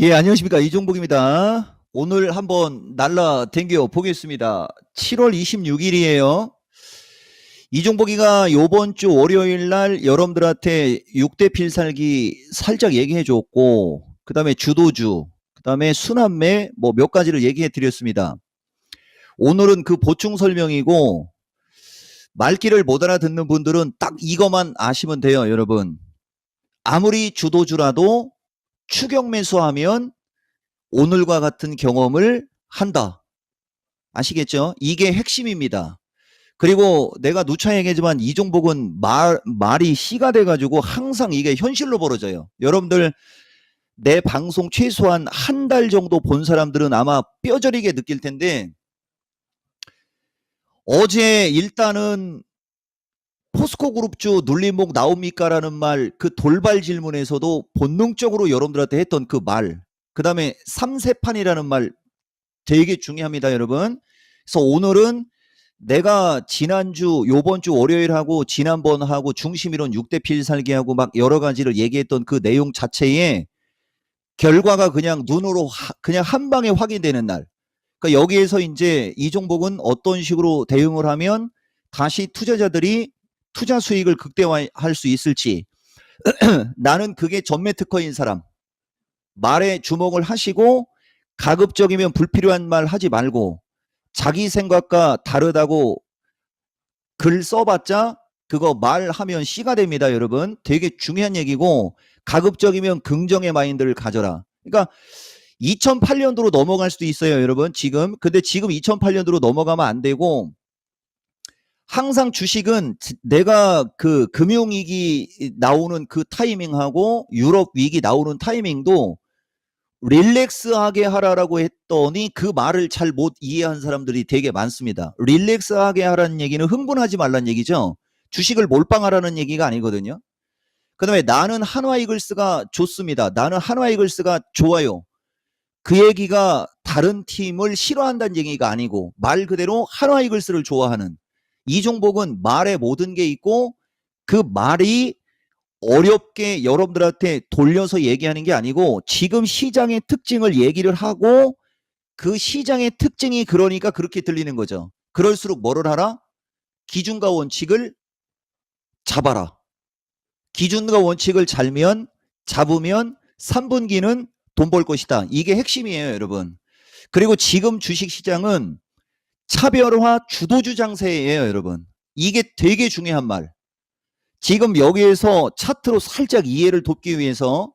예, 안녕하십니까. 이종복입니다. 오늘 한번 날라 댕겨 보겠습니다. 7월 26일이에요. 이종복이가 요번 주 월요일 날 여러분들한테 6대 필살기 살짝 얘기해 줬고, 그 다음에 주도주, 그 다음에 순환매 뭐 몇 가지를 얘기해 드렸습니다. 오늘은 그 보충 설명이고, 말귀를 못 알아듣는 분들은 딱 이것만 아시면 돼요, 여러분. 아무리 주도주라도 추격 매수하면 오늘과 같은 경험을 한다. 아시겠죠? 이게 핵심입니다. 그리고 내가 누차 얘기하지만 이종복은 말이 씨가 돼가지고 항상 이게 현실로 벌어져요. 여러분들 내 방송 최소한 한 달 정도 본 사람들은 아마 뼈저리게 느낄 텐데, 어제 일단은 포스코 그룹주 눌림목 나옵니까? 라는 말, 그 돌발 질문에서도 본능적으로 여러분들한테 했던 그 말, 그 다음에 삼세판이라는 말 되게 중요합니다, 여러분. 그래서 오늘은 내가 지난주, 요번 주 월요일하고 지난번하고 중심이론 6대 필살기하고 막 여러 가지를 얘기했던 그 내용 자체에 결과가 그냥 눈으로 그냥 한 방에 확인되는 날. 그러니까 여기에서 이제 이종복은 어떤 식으로 대응을 하면 다시 투자자들이 투자 수익을 극대화할 수 있을지. 나는 그게 전매 특허인 사람. 말에 주목을 하시고, 가급적이면 불필요한 말 하지 말고, 자기 생각과 다르다고 글 써봤자 그거 말하면 씨가 됩니다, 여러분. 되게 중요한 얘기고, 가급적이면 긍정의 마인드를 가져라. 그러니까 2008년도로 넘어갈 수도 있어요, 여러분. 지금. 근데 지금 2008년도로 넘어가면 안 되고, 항상 주식은 내가 그 금융위기 나오는 그 타이밍하고 유럽 위기 나오는 타이밍도 릴렉스하게 하라라고 했더니 그 말을 잘 못 이해한 사람들이 되게 많습니다. 릴렉스하게 하라는 얘기는 흥분하지 말라는 얘기죠. 주식을 몰빵하라는 얘기가 아니거든요. 그 다음에 나는 한화이글스가 좋습니다. 나는 한화이글스가 좋아요. 그 얘기가 다른 팀을 싫어한다는 얘기가 아니고, 말 그대로 한화이글스를 좋아하는, 이종복은 말에 모든 게 있고, 그 말이 어렵게 여러분들한테 돌려서 얘기하는 게 아니고 지금 시장의 특징을 얘기를 하고, 그 시장의 특징이 그러니까 그렇게 들리는 거죠. 그럴수록 뭐를 하라? 기준과 원칙을 잡아라. 기준과 원칙을 잡으면 3분기는 돈 벌 것이다. 이게 핵심이에요, 여러분. 그리고 지금 주식시장은 차별화 주도주 장세예요, 여러분. 이게 되게 중요한 말. 지금 여기에서 차트로 살짝 이해를 돕기 위해서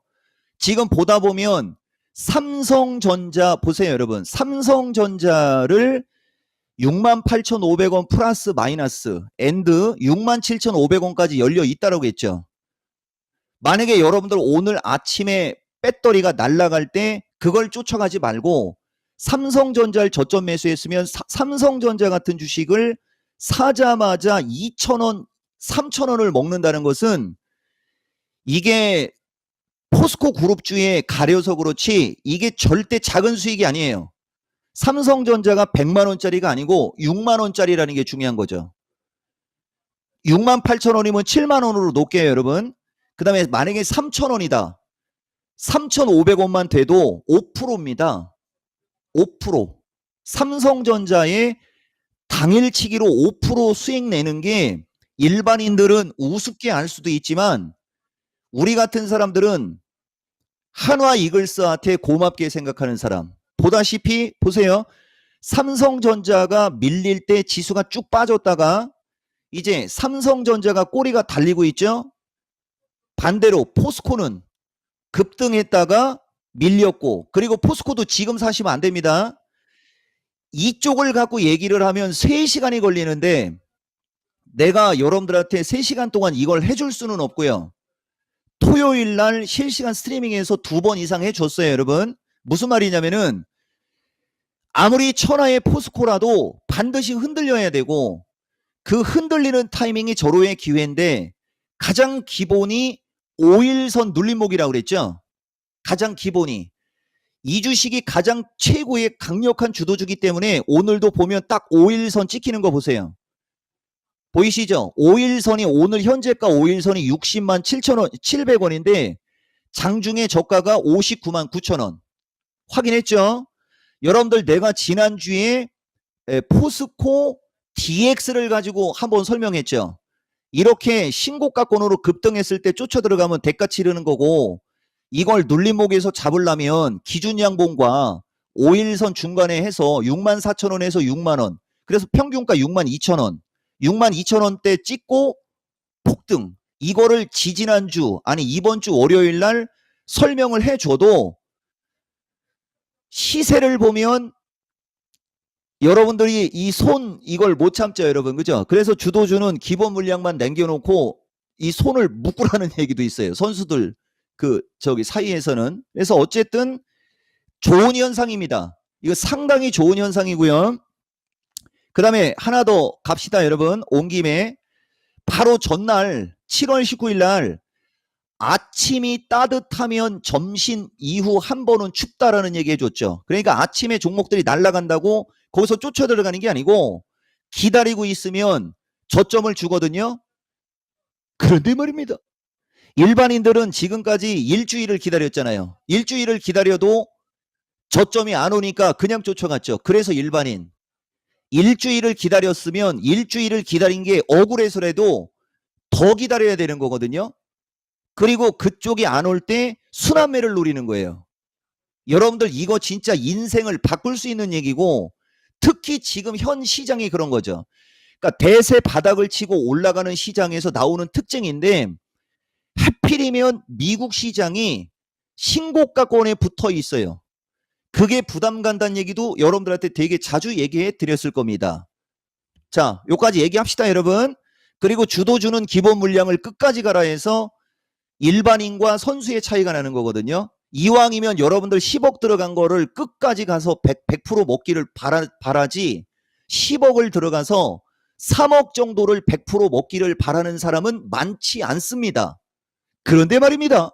지금 보다 보면 삼성전자 보세요, 여러분. 삼성전자를 68,500원 플러스 마이너스 엔드 67,500원까지 열려 있다라고 했죠. 만약에 여러분들 오늘 아침에 배터리가 날아갈 때 그걸 쫓아가지 말고 삼성전자를 저점 매수했으면 삼성전자 같은 주식을 사자마자 2,000원, 3,000원을 먹는다는 것은 이게 포스코 그룹주에 가려서 그렇지 이게 절대 작은 수익이 아니에요. 삼성전자가 100만 원짜리가 아니고 6만 원짜리라는 게 중요한 거죠. 6만 8천 원이면 7만 원으로 높게요, 여러분. 그 다음에 만약에 3천 원이다. 3,500원만 돼도 5%입니다. 5%. 삼성전자의 당일치기로 5% 수익 내는 게 일반인들은 우습게 알 수도 있지만, 우리 같은 사람들은 한화 이글스한테 고맙게 생각하는 사람. 보다시피 보세요. 삼성전자가 밀릴 때 지수가 쭉 빠졌다가 이제 삼성전자가 꼬리가 달리고 있죠. 반대로 포스코는 급등했다가 밀렸고, 그리고 포스코도 지금 사시면 안 됩니다. 이쪽을 갖고 얘기를 하면 3시간이 걸리는데 내가 여러분들한테 3시간 동안 이걸 해줄 수는 없고요. 토요일 날 실시간 스트리밍에서 2번 이상 해줬어요, 여러분. 무슨 말이냐면은 아무리 천하의 포스코라도 반드시 흔들려야 되고, 그 흔들리는 타이밍이 절호의 기회인데, 가장 기본이 5일선 눌림목이라고 그랬죠. 가장 기본이. 이 주식이 가장 최고의 강력한 주도주기 때문에 오늘도 보면 딱 5일선 찍히는 거 보세요. 보이시죠? 5일선이 오늘 현재가 5일선이 60만 7천 원, 700원인데 장중에 저가가 59만 9천 원. 확인했죠? 여러분들 내가 지난주에 포스코 DX를 가지고 한번 설명했죠. 이렇게 신고가권으로 급등했을 때 쫓아 들어가면 대가 치르는 거고, 이걸 눌림목에서 잡으려면 기준 양봉과 5일선 중간에 해서 64,000원에서 6만원, 그래서 평균가 62,000원, 62,000원대 찍고 폭등, 이거를 지지난주 아니 이번 주 월요일 날 설명을 해줘도 시세를 보면 여러분들이 이 이걸 못 참죠, 여러분. 그죠? 그래서 주도주는 기본 물량만 남겨놓고 이 손을 묶으라는 얘기도 있어요. 선수들 사이에서는. 그래서 어쨌든 좋은 현상입니다. 이거 상당히 좋은 현상이고요. 그 다음에 하나 더 갑시다, 여러분. 온 김에 바로 전날 7월 19일 날 아침이 따뜻하면 점심 이후 한 번은 춥다라는 얘기 해줬죠. 그러니까 아침에 종목들이 날아간다고 거기서 쫓아 들어가는 게 아니고 기다리고 있으면 저점을 주거든요. 그런데 말입니다. 일반인들은 지금까지 일주일을 기다렸잖아요. 일주일을 기다려도 저점이 안 오니까 그냥 쫓아갔죠. 그래서 일주일을 기다렸으면 일주일을 기다린 게 억울해서라도 더 기다려야 되는 거거든요. 그리고 그쪽이 안 올 때 순환매를 노리는 거예요. 여러분들 이거 진짜 인생을 바꿀 수 있는 얘기고, 특히 지금 현 시장이 그런 거죠. 그러니까 대세 바닥을 치고 올라가는 시장에서 나오는 특징인데, 하필이면 미국 시장이 신고가권에 붙어 있어요. 그게 부담 간다는 얘기도 여러분들한테 되게 자주 얘기해 드렸을 겁니다. 자, 요까지 얘기합시다, 여러분. 그리고 주도주는 기본 물량을 끝까지 가라 해서 일반인과 선수의 차이가 나는 거거든요. 이왕이면 여러분들 10억 들어간 거를 끝까지 가서 100% 먹기를 바라지, 10억을 들어가서 3억 정도를 100% 먹기를 바라는 사람은 많지 않습니다. 그런데 말입니다.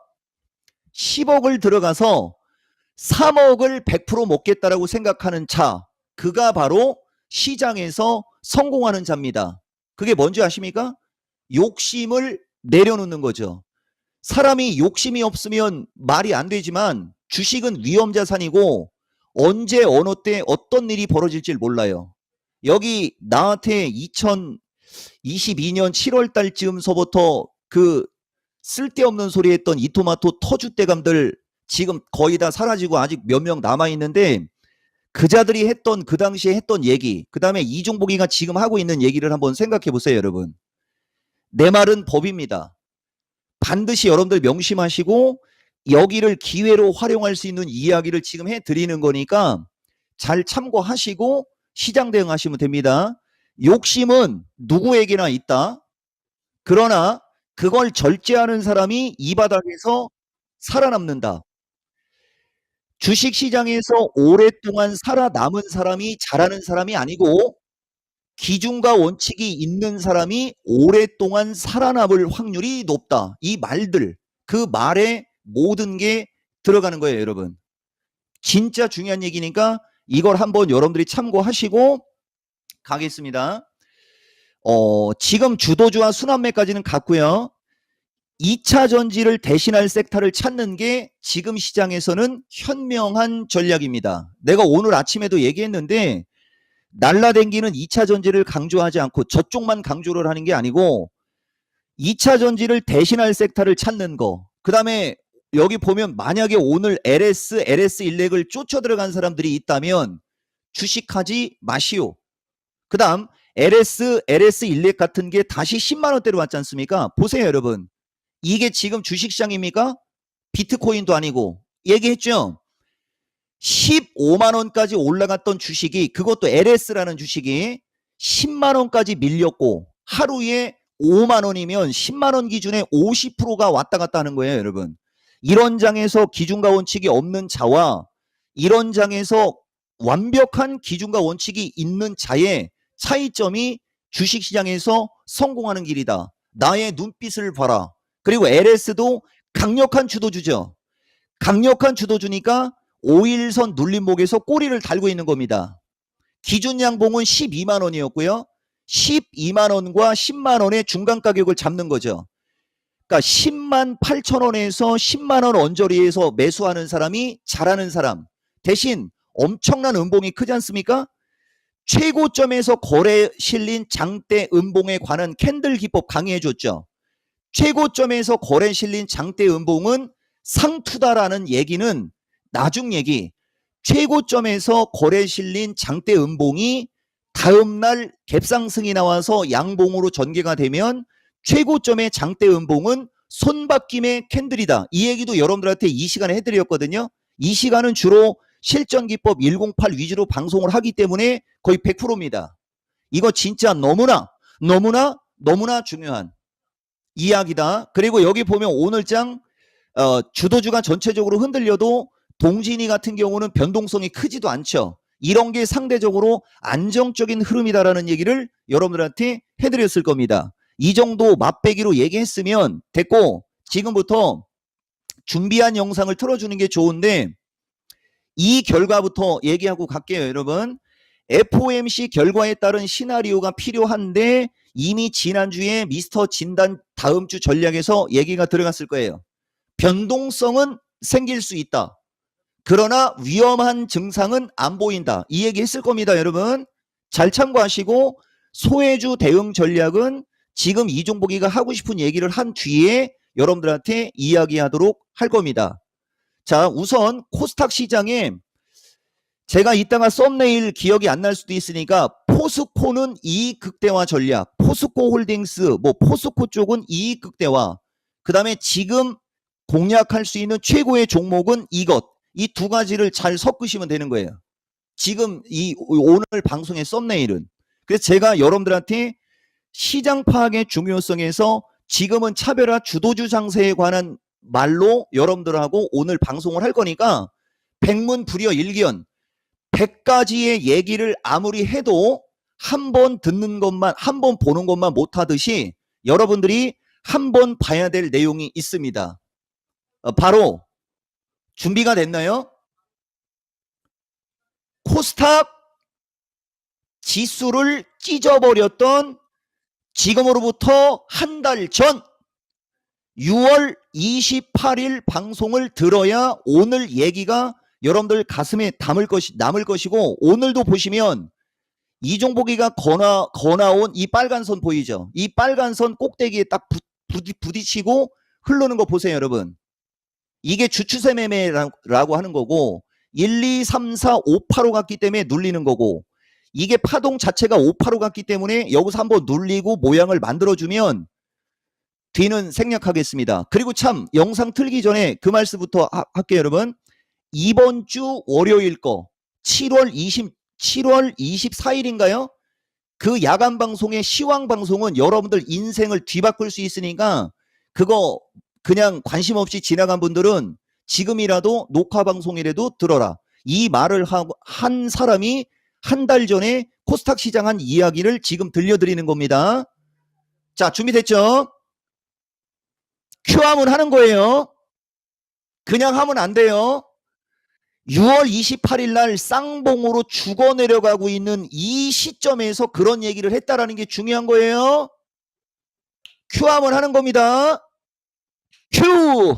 10억을 들어가서 3억을 100% 먹겠다라고 생각하는 자, 그가 바로 시장에서 성공하는 자입니다. 그게 뭔지 아십니까? 욕심을 내려놓는 거죠. 사람이 욕심이 없으면 말이 안 되지만 주식은 위험자산이고 언제 어느 때 어떤 일이 벌어질지 몰라요. 여기 나한테 2022년 7월 달쯤서부터 그 쓸데없는 소리 했던 이토마토 터줏대감들 지금 거의 다 사라지고 아직 몇 명 남아있는데, 그 자들이 했던 그 당시에 했던 얘기, 그 다음에 이종복이가 지금 하고 있는 얘기를 한번 생각해 보세요, 여러분. 내 말은 법입니다. 반드시 여러분들 명심하시고 여기를 기회로 활용할 수 있는 이야기를 지금 해드리는 거니까 잘 참고하시고 시장 대응하시면 됩니다. 욕심은 누구에게나 있다. 그러나 그걸 절제하는 사람이 이 바닥에서 살아남는다. 주식시장에서 오랫동안 살아남은 사람이 잘하는 사람이 아니고, 기준과 원칙이 있는 사람이 오랫동안 살아남을 확률이 높다. 이 말들, 그 말에 모든 게 들어가는 거예요, 여러분. 진짜 중요한 얘기니까 이걸 한번 여러분들이 참고하시고 가겠습니다. 지금 주도주와 순환매까지는 갔고요. 2차 전지를 대신할 섹터를 찾는 게 지금 시장에서는 현명한 전략입니다. 내가 오늘 아침에도 얘기했는데, 날라댕기는 2차 전지를 강조하지 않고 저쪽만 강조를 하는 게 아니고 2차 전지를 대신할 섹터를 찾는 거. 그 다음에 여기 보면 만약에 오늘 LS 일렉을 쫓아 들어간 사람들이 있다면 주식하지 마시오. 그 다음 LS 일렉 같은 게 다시 10만원대로 왔지 않습니까? 보세요, 여러분. 이게 지금 주식시장입니까? 비트코인도 아니고. 얘기했죠? 15만원까지 올라갔던 주식이, 그것도 LS라는 주식이 10만원까지 밀렸고 하루에 5만원이면 10만원 기준에 50%가 왔다 갔다 하는 거예요, 여러분. 이런 장에서 기준과 원칙이 없는 자와 이런 장에서 완벽한 기준과 원칙이 있는 자의 차이점이 주식시장에서 성공하는 길이다. 나의 눈빛을 봐라. 그리고 LS도 강력한 주도주죠. 강력한 주도주니까 5일선 눌림목에서 꼬리를 달고 있는 겁니다. 기준 양봉은 12만원이었고요. 12만원과 10만원의 중간 가격을 잡는 거죠. 그러니까 10만 8천원에서 10만원 언저리에서 매수하는 사람이 잘하는 사람, 대신 엄청난 음봉이 크지 않습니까? 최고점에서 거래 실린 장대 음봉에 관한 캔들 기법 강의해 줬죠. 최고점에서 거래 실린 장대 음봉은 상투다라는 얘기는 나중 얘기. 최고점에서 거래 실린 장대 음봉이 다음날 갭상승이 나와서 양봉으로 전개가 되면 최고점의 장대 음봉은 손바뀜의 캔들이다. 이 얘기도 여러분들한테 이 시간에 해드렸거든요. 이 시간은 주로 실전기법 108 위주로 방송을 하기 때문에 거의 100%입니다. 이거 진짜 너무나 중요한 이야기다. 그리고 여기 보면 오늘장 주도주가 전체적으로 흔들려도 동진이 같은 경우는 변동성이 크지도 않죠. 이런 게 상대적으로 안정적인 흐름이다라는 얘기를 여러분들한테 해드렸을 겁니다. 이 정도 맛배기로 얘기했으면 됐고, 지금부터 준비한 영상을 틀어주는 게 좋은데 이 결과부터 얘기하고 갈게요. 여러분, FOMC 결과에 따른 시나리오가 필요한데 이미 지난주에 미스터 진단 다음 주 전략에서 얘기가 들어갔을 거예요. 변동성은 생길 수 있다. 그러나 위험한 증상은 안 보인다. 이 얘기 했을 겁니다. 여러분, 잘 참고하시고, 소외주 대응 전략은 지금 이종복이가 하고 싶은 얘기를 한 뒤에 여러분들한테 이야기하도록 할 겁니다. 자, 우선 코스닥 시장에 제가 이따가 썸네일 기억이 안 날 수도 있으니까 포스코는 이익 극대화 전략, 포스코 홀딩스, 포스코 쪽은 이익 극대화, 그 다음에 지금 공략할 수 있는 최고의 종목은 이것, 이 두 가지를 잘 섞으시면 되는 거예요. 지금 오늘 방송의 썸네일은. 그래서 제가 여러분들한테 시장 파악의 중요성에서 지금은 차별화 주도주 장세에 관한 말로 여러분들하고 오늘 방송을 할 거니까 백문불여 일견 100가지의 얘기를 아무리 해도 한 번 듣는 것만, 한 번 보는 것만 못하듯이 여러분들이 한 번 봐야 될 내용이 있습니다. 바로 준비가 됐나요? 코스닥 지수를 찢어버렸던 지금으로부터 한 달 전 6월 28일 방송을 들어야 오늘 얘기가 여러분들 가슴에 남을 것이고, 오늘도 보시면 이종복이가 거나온 이 빨간 선 보이죠? 이 빨간 선 꼭대기에 딱 부딪히고 흐르는 거 보세요. 여러분, 이게 주추세 매매라고 하는 거고, 1, 2, 3, 4, 5, 8호 갔기 때문에 눌리는 거고, 이게 파동 자체가 5, 8호 갔기 때문에 여기서 한번 눌리고 모양을 만들어주면 뒤는 생략하겠습니다. 그리고 참 영상 틀기 전에 그 말씀부터 할게요. 여러분, 이번 주 월요일 거 7월 24일인가요? 그 야간 방송의 시황 방송은 여러분들 인생을 뒤바꿀 수 있으니까 그거 그냥 관심 없이 지나간 분들은 지금이라도 녹화 방송이라도 들어라. 이 말을 한 사람이 한 달 전에 코스닥 시장 한 이야기를 지금 들려드리는 겁니다. 자, 준비됐죠? 큐함을 하는 거예요. 그냥 하면 안 돼요. 6월 28일 날 쌍봉으로 죽어 내려가고 있는 이 시점에서 그런 얘기를 했다라는 게 중요한 거예요. 큐함을 하는 겁니다. 큐!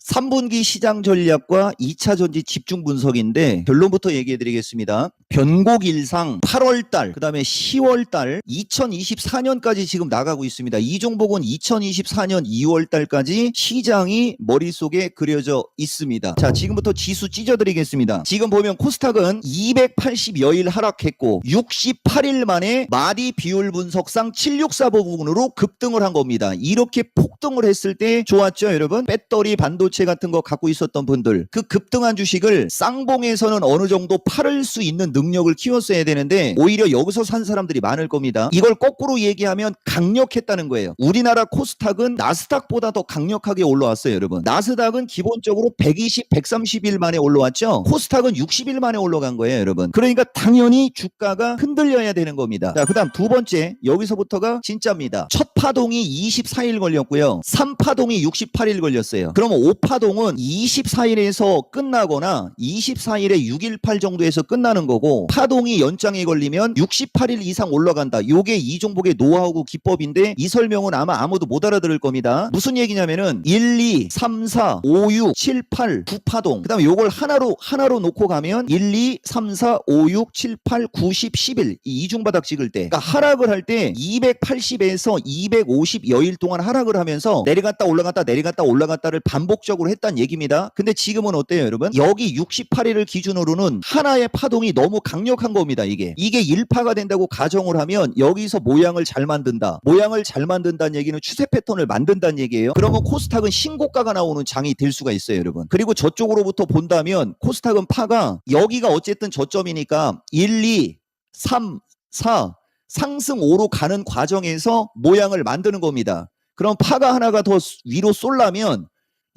3분기 시장 전략과 2차 전지 집중 분석인데 결론부터 얘기해 드리겠습니다. 변곡일상 8월달, 그 다음에 10월달 2024년까지 지금 나가고 있습니다. 이 종목은 2024년 2월달까지 시장이 머릿속에 그려져 있습니다. 자, 지금부터 지수 찢어드리겠습니다. 지금 보면 코스닥은 280여일 하락했고 68일 만에 마디 비율 분석상 764 부분으로 급등을 한 겁니다. 이렇게 폭등을 했을 때 좋았죠, 여러분? 배터리 반도체 같은 거 갖고 있었던 분들, 그 급등한 주식을 쌍봉에서는 어느 정도 팔을 수 있는 능력을 키웠어야 되는데 오히려 여기서 산 사람들이 많을 겁니다. 이걸 거꾸로 얘기하면 강력했다는 거예요. 우리나라 코스닥은 나스닥보다 더 강력하게 올라왔어요. 여러분, 나스닥은 기본적으로 120, 130일 만에 올라왔죠. 코스닥은 60일 만에 올라간 거예요. 여러분, 그러니까 당연히 주가가 흔들려야 되는 겁니다. 자, 그 다음 두 번째, 여기서부터가 진짜입니다. 첫 파동이 24일 걸렸고요, 3파동이 68일 걸렸어요. 그러면 파동은 24일에서 끝나거나 24일에 618 정도에서 끝나는 거고, 파동이 연장이 걸리면 68일 이상 올라간다. 요게 이종복의 노하우고 기법인데, 이 설명은 아마 아무도 못 알아들을 겁니다. 무슨 얘기냐면은 1, 2, 3, 4, 5, 6, 7, 8, 9 파동. 그 다음에 요걸 하나로 놓고 가면 1, 2, 3, 4, 5, 6, 7, 8, 9, 10, 11. 이 이중바닥 찍을 때. 그러니까 하락을 할 때 280에서 250 여일 동안 하락을 하면서 내려갔다 올라갔다 내려갔다 올라갔다를 반복적으로 했다는 얘기입니다. 근데 지금은 어때요, 여러분? 여기 68일을 기준으로는 하나의 파동이 너무 강력한 겁니다. 이게 일파가 된다고 가정을 하면 여기서 모양을 잘 만든다. 모양을 잘 만든다는 얘기는 추세 패턴을 만든다는 얘기예요. 그러면 코스닥은 신고가가 나오는 장이 될 수가 있어요, 여러분. 그리고 저쪽으로부터 본다면 코스닥은 파가 여기가 어쨌든 저점이니까 1, 2, 3, 4 상승 5로 가는 과정에서 모양을 만드는 겁니다. 그럼 파가 하나가 더 위로 쏠라면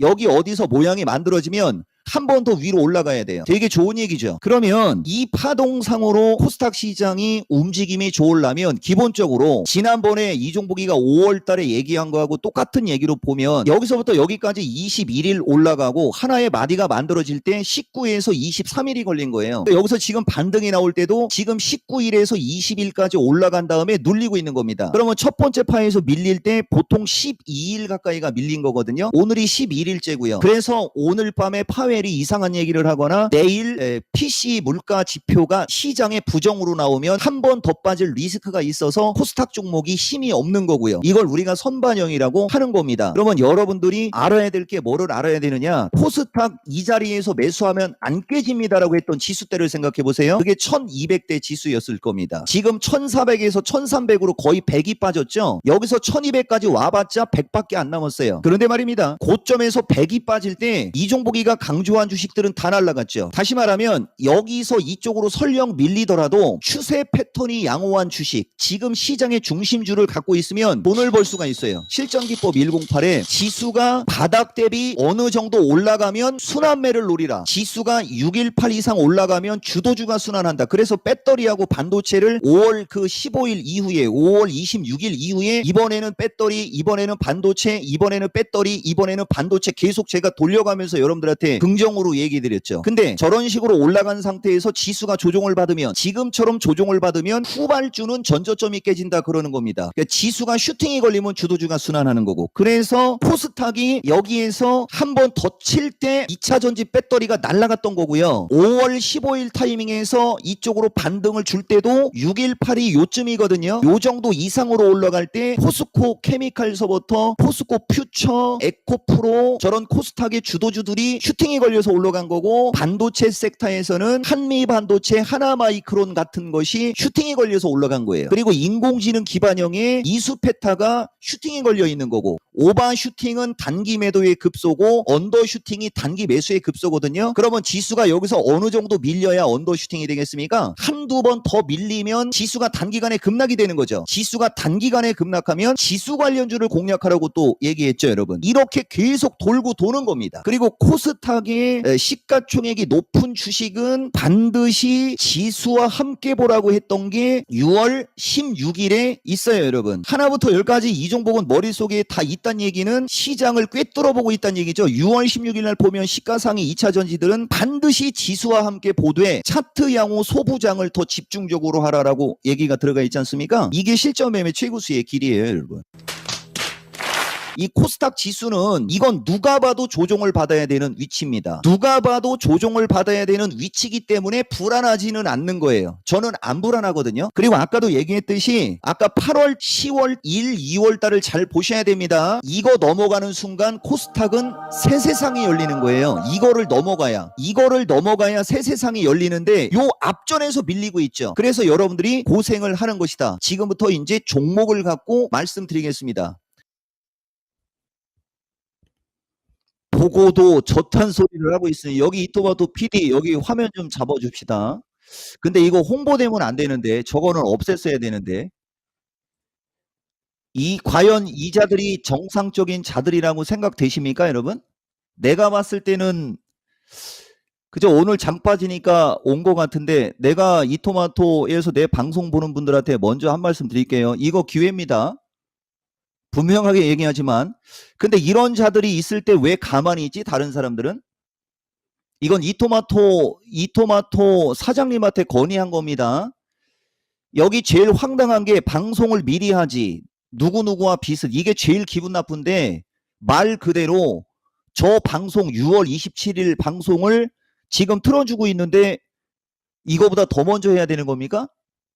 여기 어디서 모양이 만들어지면 한 번 더 위로 올라가야 돼요. 되게 좋은 얘기죠. 그러면 이 파동상으로 코스닥 시장이 움직임이 좋으려면 기본적으로 지난번에 이종복이가 5월 달에 얘기한 거하고 똑같은 얘기로 보면 여기서부터 여기까지 21일 올라가고 하나의 마디가 만들어질 때 19에서 23일이 걸린 거예요. 여기서 지금 반등이 나올 때도 지금 19일에서 20일까지 올라간 다음에 눌리고 있는 겁니다. 그러면 첫 번째 파에서 밀릴 때 보통 12일 가까이가 밀린 거거든요. 오늘이 11일째고요. 그래서 오늘 밤에 파웰이 이상한 얘기를 하거나 내일 PC 물가 지표가 시장에 부정으로 나오면 한 번 더 빠질 리스크가 있어서 코스닥 종목이 힘이 없는 거고요. 이걸 우리가 선반영이라고 하는 겁니다. 그러면 여러분들이 알아야 될 게 뭐를 알아야 되느냐? 코스닥 이 자리에서 매수하면 안 깨집니다라고 했던 지수대를 생각해 보세요. 그게 1200대 지수였을 겁니다. 지금 1400에서 1300으로 거의 100이 빠졌죠. 여기서 1200까지 와봤자 100밖에 안 남았어요. 그런데 말입니다. 고점에서 100이 빠질 때 이종복이가 강조한 주식들은 다 날라갔죠. 다시 말하면 여기서 이쪽으로 설령 밀리더라도 추세 패턴이 양호한 주식, 지금 시장의 중심주를 갖고 있으면 돈을 벌 수가 있어요. 실전기법 108에 지수가 바닥 대비 어느 정도 올라가면 순환매를 노리라. 지수가 618 이상 올라가면 주도주가 순환한다. 그래서 배터리하고 반도체를 5월 그 15일 이후에 5월 26일 이후에 이번에는 배터리, 이번에는 반도체, 이번에는 배터리, 이번에는 반도체 계속 제가 돌려가면서 여러분들한테 긍정으로 얘기 드렸죠. 근데 저런 식으로 올라간 상태에서 지수가 조정을 받으면 지금처럼 조정을 받으면 후발주는 전저점이 깨진다 그러는 겁니다. 그러니까 지수가 슈팅이 걸리면 주도주가 순환하는 거고, 그래서 코스닥이 여기에서 한 번 더 칠 때 2차 전지 배터리가 날아갔던 거고요. 5월 15일 타이밍에서 이쪽으로 반등을 줄 때도 618이 요쯤이거든요. 요 정도 이상으로 올라갈 때 포스코 케미칼서부터 포스코 퓨처, 에코프로 저런 코스닥의 주도주들이 슈팅이 걸려서 올라간 거고, 반도체 섹터에서는 한미 반도체, 하나마이크론 같은 것이 슈팅이 걸려서 올라간 거예요. 그리고 인공지능 기반형의 이수페타가 슈팅이 걸려 있는 거고, 오버 슈팅은 단기 매도의 급소고 언더 슈팅이 단기 매수의 급소거든요. 그러면 지수가 여기서 어느 정도 밀려야 언더 슈팅이 되겠습니까? 한두 번 더 밀리면 지수가 단기간에 급락이 되는 거죠. 지수가 단기간에 급락하면 지수 관련주를 공략하라고 또 얘기했죠, 여러분. 이렇게 계속 돌고 도는 겁니다. 그리고 코스닥의 시가총액이 높은 주식은 반드시 지수와 함께 보라고 했던 게 6월 16일에 있어요, 여러분. 하나부터 10까지 이종복은 머릿속에 다 있다는 얘기는 시장을 꿰뚫어보고 있다는 얘기죠. 6월 16일 날 보면 시가상위 2차 전지들은 반드시 지수와 함께 보되 차트 양호 소부장을 더 집중적으로 하라라고 얘기가 들어가 있지 않습니까? 이게 실전 매매 최고수의 길이에요, 여러분. 이 코스닥 지수는 이건 누가 봐도 조정을 받아야 되는 위치입니다. 누가 봐도 조정을 받아야 되는 위치이기 때문에 불안하지는 않는 거예요. 저는 안 불안하거든요. 그리고 아까도 얘기했듯이 아까 8월, 10월, 1, 2월 달을 잘 보셔야 됩니다. 이거 넘어가는 순간 코스닥은 새 세상이 열리는 거예요. 이거를 넘어가야 새 세상이 열리는데 요 앞전에서 밀리고 있죠. 그래서 여러분들이 고생을 하는 것이다. 지금부터 이제 종목을 갖고 말씀드리겠습니다. 보고도 저탄 소리를 하고 있으니 여기 이토마토 PD 여기 화면 좀 잡아줍시다. 근데 이거 홍보되면 안 되는데 저거는 없앴어야 되는데, 과연 이 자들이 정상적인 자들이라고 생각되십니까, 여러분? 내가 봤을 때는 그저 오늘 장 빠지니까 온 것 같은데, 내가 이토마토에서 내 방송 보는 분들한테 먼저 한 말씀 드릴게요. 이거 기회입니다. 분명하게 얘기하지만 근데 이런 자들이 있을 때 왜 가만히 있지? 다른 사람들은? 이건 이토마토 사장님한테 건의한 겁니다. 여기 제일 황당한 게 방송을 미리 하지. 누구누구와 비슷. 이게 제일 기분 나쁜데 말 그대로 저 방송 6월 27일 방송을 지금 틀어주고 있는데 이거보다 더 먼저 해야 되는 겁니까?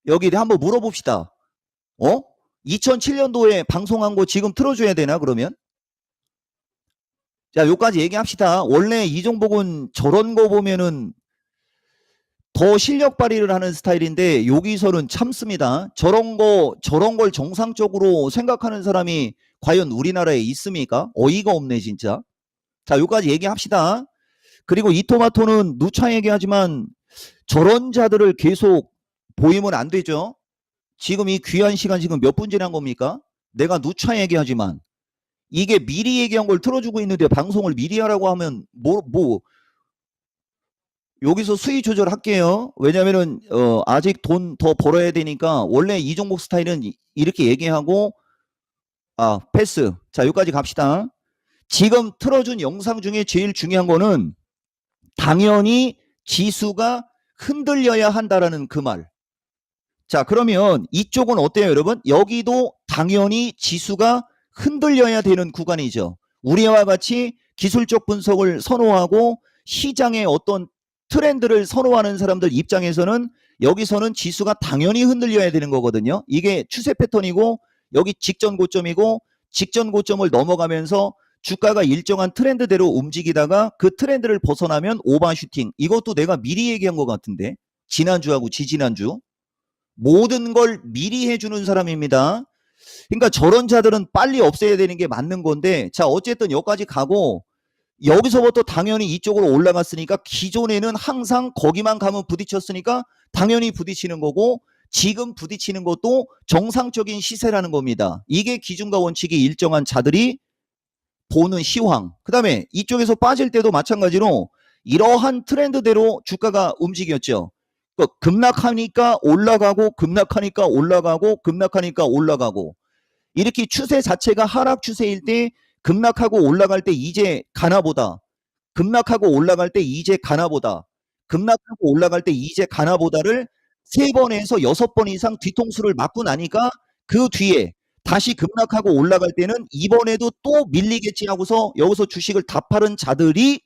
여기 한번 물어봅시다. 2007년도에 방송한 거 지금 틀어줘야 되나 그러면? 자, 요까지 얘기합시다. 원래 이종복은 저런 거 보면은 더 실력 발휘를 하는 스타일인데 여기서는 참습니다. 저런 걸 정상적으로 생각하는 사람이 과연 우리나라에 있습니까? 어이가 없네 진짜. 자, 요까지 얘기합시다. 그리고 이토마토는 누차 얘기하지만 저런 자들을 계속 보이면 안 되죠. 지금 이 귀한 시간 지금 몇 분 지난 겁니까? 내가 누차 얘기하지만 이게 미리 얘기한 걸 틀어주고 있는데 방송을 미리 하라고 하면 여기서 수위 조절할게요. 왜냐면은 아직 돈 더 벌어야 되니까 원래 이종복 스타일은 이렇게 얘기하고 패스. 자, 여기까지 갑시다. 지금 틀어준 영상 중에 제일 중요한 거는 당연히 지수가 흔들려야 한다라는 그 말. 자, 그러면 이쪽은 어때요, 여러분? 여기도 당연히 지수가 흔들려야 되는 구간이죠. 우리와 같이 기술적 분석을 선호하고 시장의 어떤 트렌드를 선호하는 사람들 입장에서는 여기서는 지수가 당연히 흔들려야 되는 거거든요. 이게 추세 패턴이고 여기 직전 고점이고 직전 고점을 넘어가면서 주가가 일정한 트렌드대로 움직이다가 그 트렌드를 벗어나면 오버슈팅. 이것도 내가 미리 얘기한 것 같은데 지난주하고 지지난주 모든 걸 미리 해주는 사람입니다. 그러니까 저런 자들은 빨리 없애야 되는 게 맞는 건데 자 어쨌든 여기까지 가고 여기서부터 당연히 이쪽으로 올라갔으니까 기존에는 항상 거기만 가면 부딪혔으니까 당연히 부딪히는 거고 지금 부딪히는 것도 정상적인 시세라는 겁니다. 이게 기준과 원칙이 일정한 자들이 보는 시황. 그 다음에 이쪽에서 빠질 때도 마찬가지로 이러한 트렌드대로 주가가 움직였죠. 급락하니까 올라가고 급락하니까 올라가고 급락하니까 올라가고 이렇게 추세 자체가 하락 추세일 때 급락하고 올라갈 때 이제 가나보다 급락하고 올라갈 때 이제 가나보다 급락하고 올라갈 때 이제 가나보다를 3번에서 6번 이상 뒤통수를 맞고 나니까 그 뒤에 다시 급락하고 올라갈 때는 이번에도 또 밀리겠지 하고서 여기서 주식을 다 파는 자들이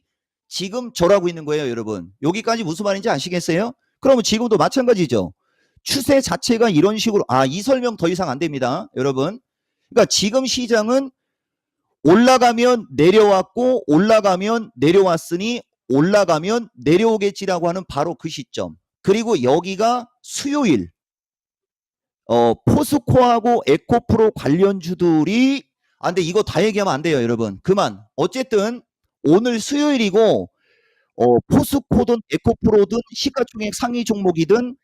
지금 저라고 있는 거예요, 여러분. 여기까지 무슨 말인지 아시겠어요? 그러면 지금도 마찬가지죠. 추세 자체가 이런 식으로 이 설명 더 이상 안 됩니다, 여러분. 그러니까 지금 시장은 올라가면 내려왔고 올라가면 내려왔으니 올라가면 내려오겠지라고 하는 바로 그 시점. 그리고 여기가 수요일 포스코하고 에코프로 관련주들이 근데 이거 다 얘기하면 안 돼요, 여러분. 그만. 어쨌든 오늘 수요일이고 포스코든 에코프로든 시가총액 상위 종목이든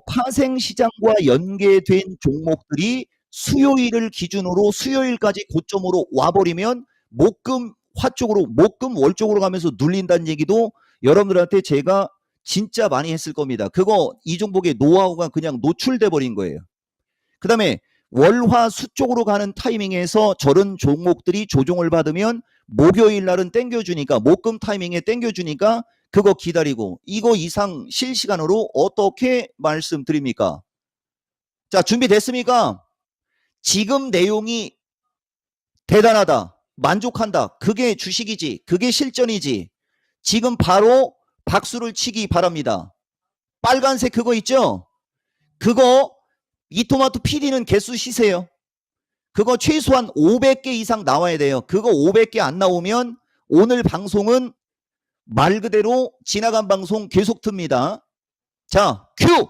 파생시장과 연계된 종목들이 수요일을 기준으로 수요일까지 고점으로 와버리면 목금 화 쪽으로 목금 월 쪽으로 가면서 눌린다는 얘기도 여러분들한테 제가 진짜 많이 했을 겁니다. 그거 이종복의 노하우가 그냥 노출돼 버린 거예요. 그 다음에 월화 수 쪽으로 가는 타이밍에서 저런 종목들이 조정을 받으면 목요일 날은 땡겨주니까 목금 타이밍에 땡겨주니까 그거 기다리고 이거 이상 실시간으로 어떻게 말씀드립니까? 자, 준비됐습니까? 지금 내용이 대단하다. 만족한다. 그게 주식이지. 그게 실전이지. 지금 바로 박수를 치기 바랍니다. 빨간색 그거 있죠? 그거 이토마토 PD는 개수 시세요. 그거 최소한 500개 이상 나와야 돼요. 그거 500개 안 나오면 오늘 방송은 말 그대로 지나간 방송 계속 틉니다. 자, 큐!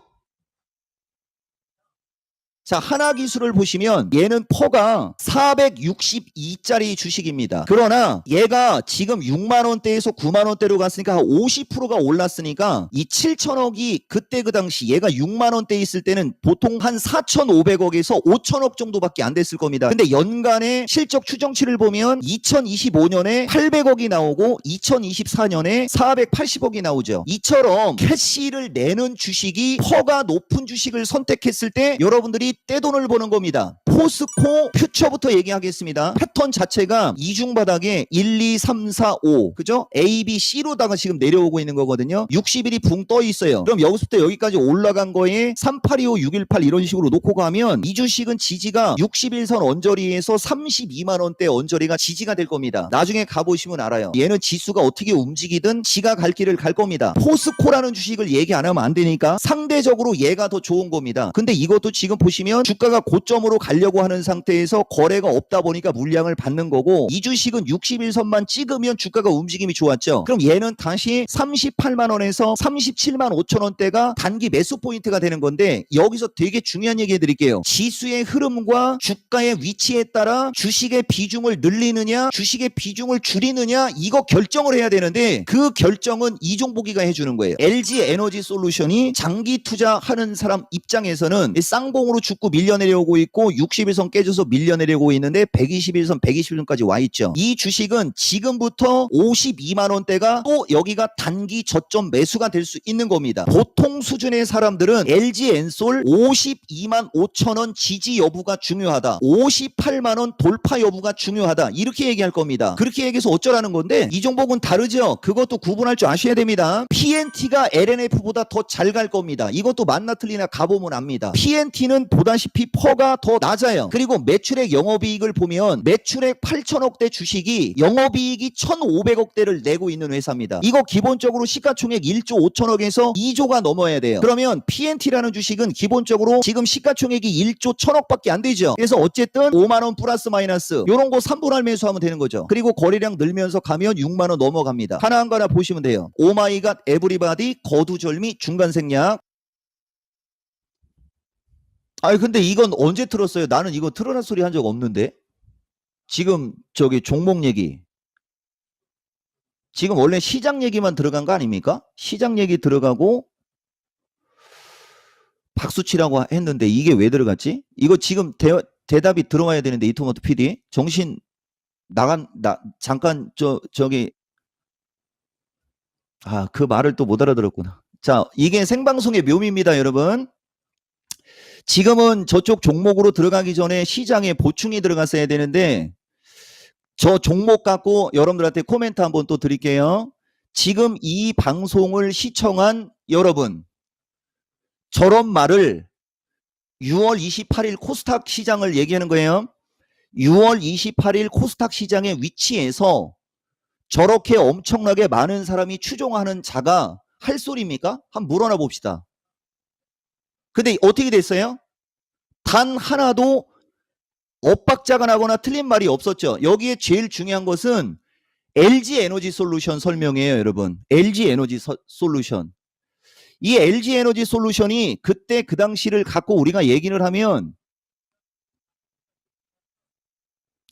자, 하나기술을 보시면 얘는 퍼가 462짜리 주식입니다. 그러나 얘가 지금 6만원대에서 9만원대로 갔으니까 한 50%가 올랐으니까 이 7천억이 그때 그 당시 얘가 6만원대 있을 때는 보통 한 4,500억에서 5천억 정도밖에 안 됐을 겁니다. 근데 연간의 실적 추정치를 보면 2025년에 800억이 나오고 2024년에 480억이 나오죠. 이처럼 캐시를 내는 주식이 퍼가 높은 주식을 선택했을 때 여러분들이 떼돈을 버는 겁니다. 포스코 퓨처부터 얘기하겠습니다. 패턴 자체가 이중바닥에 1, 2, 3, 4, 5 그죠? A, B, C로다가 지금 내려오고 있는 거거든요. 60일이 붕 떠 있어요. 그럼 여기서부터 여기까지 올라간 거에 3825, 618 이런 식으로 놓고 가면 이 주식은 지지가 60일선 언저리에서 32만원대 언저리가 지지가 될 겁니다. 나중에 가보시면 알아요. 얘는 지수가 어떻게 움직이든 지가 갈 길을 갈 겁니다. 포스코라는 주식을 얘기 안 하면 안 되니까 상대적으로 얘가 더 좋은 겁니다. 근데 이것도 지금 보시면 주가가 고점으로 가려고 하는 상태에서 거래가 없다 보니까 물량을 받는 거고, 이 주식은 61선만 찍으면 주가가 움직임이 좋았죠. 그럼 얘는 다시 38만원에서 37만 5천원대가 단기 매수 포인트가 되는 건데, 여기서 되게 중요한 얘기 해드릴게요. 지수의 흐름과 주가의 위치에 따라 주식의 비중을 늘리느냐 주식의 비중을 줄이느냐 이거 결정을 해야 되는데, 그 결정은 이종복이가 해주는 거예요. LG 에너지 솔루션이 장기 투자하는 사람 입장에서는 쌍봉으로 죽고 밀려내려오고 있고 60일선 깨져서 밀려내려오고 있는데 121선 120일선까지 와 있죠. 이 주식은 지금부터 52만원대가 또 여기가 단기 저점 매수가 될 수 있는 겁니다. 보통 수준의 사람들은 LG 엔솔 52만 5천원 지지 여부가 중요하다, 58만원 돌파 여부가 중요하다 이렇게 얘기할 겁니다. 그렇게 얘기해서 어쩌라는 건데, 이 종목은 다르죠. 그것도 구분할 줄 아셔야 됩니다. PNT가 LNF보다 더 잘 갈 겁니다. 이것도 맞나 틀리나 가보면 압니다. PNT는 보다시피 퍼가 더 낮아요. 그리고 매출액 영업이익을 보면 매출액 8천억대 주식이 영업이익이 1,500억대를 내고 있는 회사입니다. 이거 기본적으로 시가총액 1조 5천억에서 2조가 넘어야 돼요. 그러면 PNT라는 주식은 기본적으로 지금 시가총액이 1조 1,000억밖에 안 되죠. 그래서 어쨌든 5만원 플러스 마이너스 요런 거 3분할 매수하면 되는 거죠. 그리고 거래량 늘면서 가면 6만원 넘어갑니다. 하나 보시면 돼요. 오마이갓 에브리바디 거두절미 중간 생략. 아니 근데 이건 언제 틀었어요? 나는 이거 틀어라 소리 한 적 없는데. 지금 저기 종목 얘기, 지금 원래 시장 얘기만 들어간 거 아닙니까? 시장 얘기 들어가고 박수치라고 했는데 이게 왜 들어갔지? 이거 지금 대답이 들어와야 되는데, 이토마토 PD 정신 잠깐 저기 그 말을 또 못 알아들었구나. 자, 이게 생방송의 묘미입니다, 여러분. 지금은 저쪽 종목으로 들어가기 전에 시장에 보충이 들어갔어야 되는데, 저 종목 갖고 여러분들한테 코멘트 한번 또 드릴게요. 지금 이 방송을 시청한 여러분, 저런 말을 6월 28일 코스닥 시장을 얘기하는 거예요. 6월 28일 코스닥 시장의 위치에서 저렇게 엄청나게 많은 사람이 추종하는 자가 할 소리입니까? 한번 물어나 봅시다. 근데 어떻게 됐어요? 단 하나도 엇박자가 나거나 틀린 말이 없었죠. 여기에 제일 중요한 것은 LG 에너지 솔루션 설명이에요, 여러분. LG 에너지 솔루션. 이 LG 에너지 솔루션이 그때 그 당시를 갖고 우리가 얘기를 하면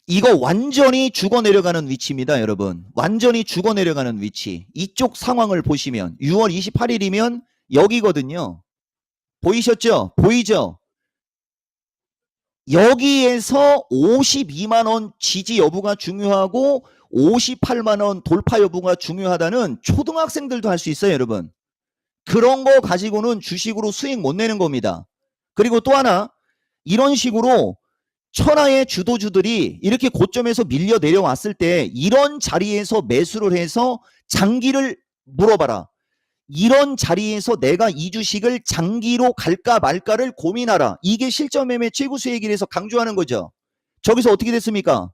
이거 완전히 죽어 내려가는 위치입니다, 여러분. 완전히 죽어 내려가는 위치. 이쪽 상황을 보시면 6월 28일이면 여기거든요. 보이셨죠? 보이죠? 여기에서 52만원 지지 여부가 중요하고 58만원 돌파 여부가 중요하다는 초등학생들도 할 수 있어요, 여러분. 그런 거 가지고는 주식으로 수익 못 내는 겁니다. 그리고 또 하나, 이런 식으로 천하의 주도주들이 이렇게 고점에서 밀려 내려왔을 때 이런 자리에서 매수를 해서 장기를 물어봐라. 이런 자리에서 내가 이 주식을 장기로 갈까 말까를 고민하라. 이게 실전 매매 최고 수익이라서 강조하는 거죠. 저기서 어떻게 됐습니까?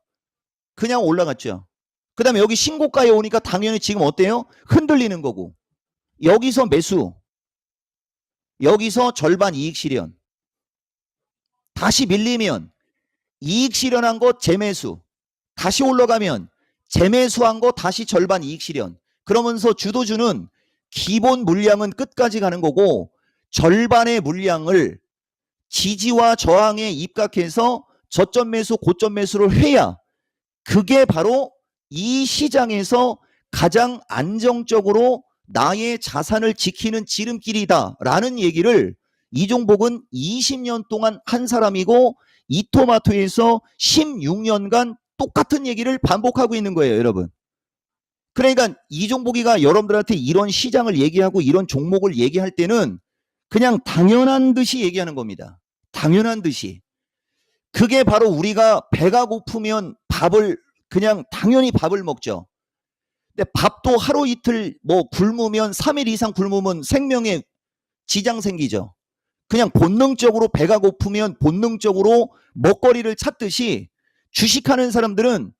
그냥 올라갔죠. 그 다음에 여기 신고가에 오니까 당연히 지금 어때요? 흔들리는 거고. 여기서 매수, 여기서 절반 이익 실현, 다시 밀리면 이익 실현한 거 재매수, 다시 올라가면 재매수한 거 다시 절반 이익 실현. 그러면서 주도주는 기본 물량은 끝까지 가는 거고 절반의 물량을 지지와 저항에 입각해서 저점 매수 고점 매수를 해야 그게 바로 이 시장에서 가장 안정적으로 나의 자산을 지키는 지름길이다 라는 얘기를 이종복은 20년 동안 한 사람이고 이토마토에서 16년간 똑같은 얘기를 반복하고 있는 거예요, 여러분. 그러니까 이종복이가 여러분들한테 이런 시장을 얘기하고 이런 종목을 얘기할 때는 그냥 당연한 듯이 얘기하는 겁니다. 당연한 듯이. 그게 바로 우리가 배가 고프면 밥을 그냥 당연히 밥을 먹죠. 근데 밥도 하루 이틀 뭐 굶으면 3일 이상 굶으면 생명에 지장 생기죠. 그냥 본능적으로 배가 고프면 본능적으로 먹거리를 찾듯이 주식하는 사람들은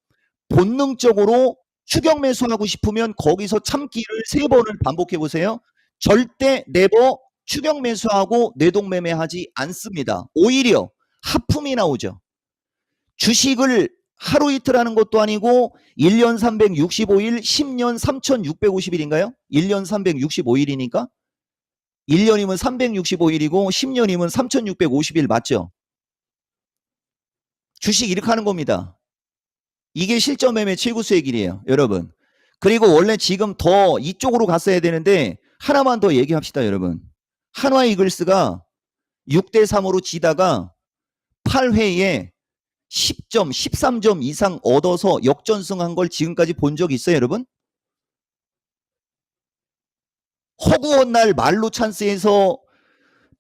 본능적으로 추격 매수하고 싶으면 거기서 참기를 3번을 반복해 보세요. 절대 네버 추격 매수하고 뇌동매매하지 않습니다. 오히려 하품이 나오죠. 주식을 하루 이틀 하는 것도 아니고 1년 365일, 10년 3650일인가요? 1년 365일이니까 1년이면 365일이고 10년이면 3650일 맞죠? 주식 이렇게 하는 겁니다. 이게 실전 매매 최고 수익일이에요, 여러분. 그리고 원래 지금 더 이쪽으로 갔어야 되는데 하나만 더 얘기합시다, 여러분. 한화 이글스가 6대 3으로 지다가 8회에 10점, 13점 이상 얻어서 역전승한 걸 지금까지 본 적 있어요, 여러분? 허구한 날 말로 찬스에서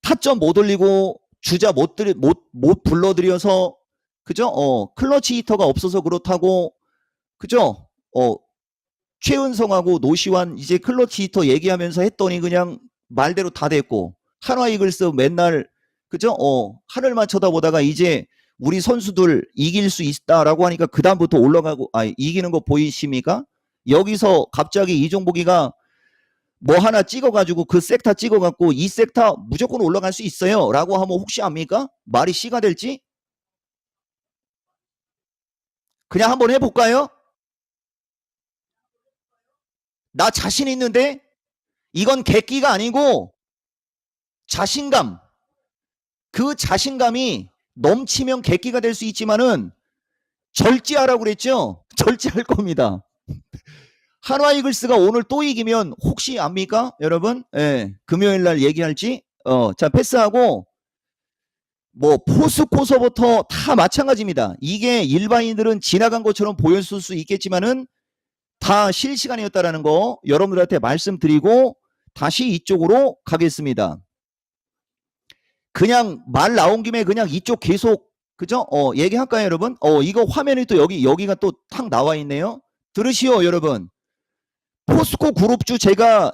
타점 못 올리고 주자 못 불러들여서 그죠? 클러치 히터가 없어서 그렇다고 그죠? 최은성하고 노시환 이제 클러치 히터 얘기하면서 했더니 그냥 말대로 다 됐고 한화 이글스 맨날 그죠? 하늘만 쳐다보다가 이제 우리 선수들 이길 수 있다라고 하니까 그 다음부터 올라가고 이기는 거 보이십니까? 여기서 갑자기 이종복이가 뭐 하나 찍어가지고 그 섹터 찍어갖고 이 섹터 무조건 올라갈 수 있어요 라고 하면 혹시 압니까? 말이 씨가 될지? 그냥 한번 해볼까요? 나 자신 있는데 이건 객기가 아니고 자신감. 그 자신감이 넘치면 객기가 될 수 있지만은 절제하라고 그랬죠? 절제할 겁니다. 한화 이글스가 오늘 또 이기면 혹시 압니까? 여러분? 예, 금요일 날 얘기할지? 자, 패스하고 뭐 포스코서부터 다 마찬가지입니다. 이게 일반인들은 지나간 것처럼 보였을 수 있겠지만은 다 실시간이었다라는 거 여러분들한테 말씀드리고 다시 이쪽으로 가겠습니다. 그냥 말 나온 김에 그냥 이쪽 계속 그죠? 얘기할까요, 여러분? 이거 화면이 또 여기가 또 탁 나와 있네요. 들으시오, 여러분. 포스코 그룹주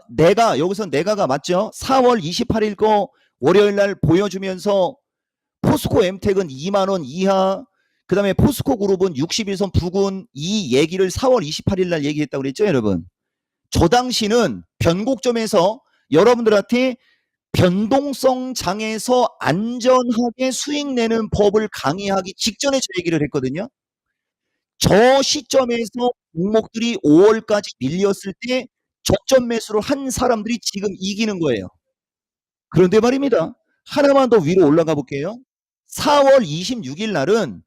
내가 여기서 내가가 맞죠? 4월 28일 거 월요일 날 보여주면서 포스코 엠텍은 2만 원 이하, 그 다음에 포스코 그룹은 61선 부근 이 얘기를 4월 28일 날 얘기했다고 그랬죠, 여러분. 저 당시는 변곡점에서 여러분들한테 변동성 장에서 안전하게 수익 내는 법을 강의하기 직전에 저 얘기를 했거든요. 저 시점에서 종목들이 5월까지 밀렸을 때 저점 매수를 한 사람들이 지금 이기는 거예요. 그런데 말입니다. 하나만 더 위로 올라가 볼게요. 4월 26일 날은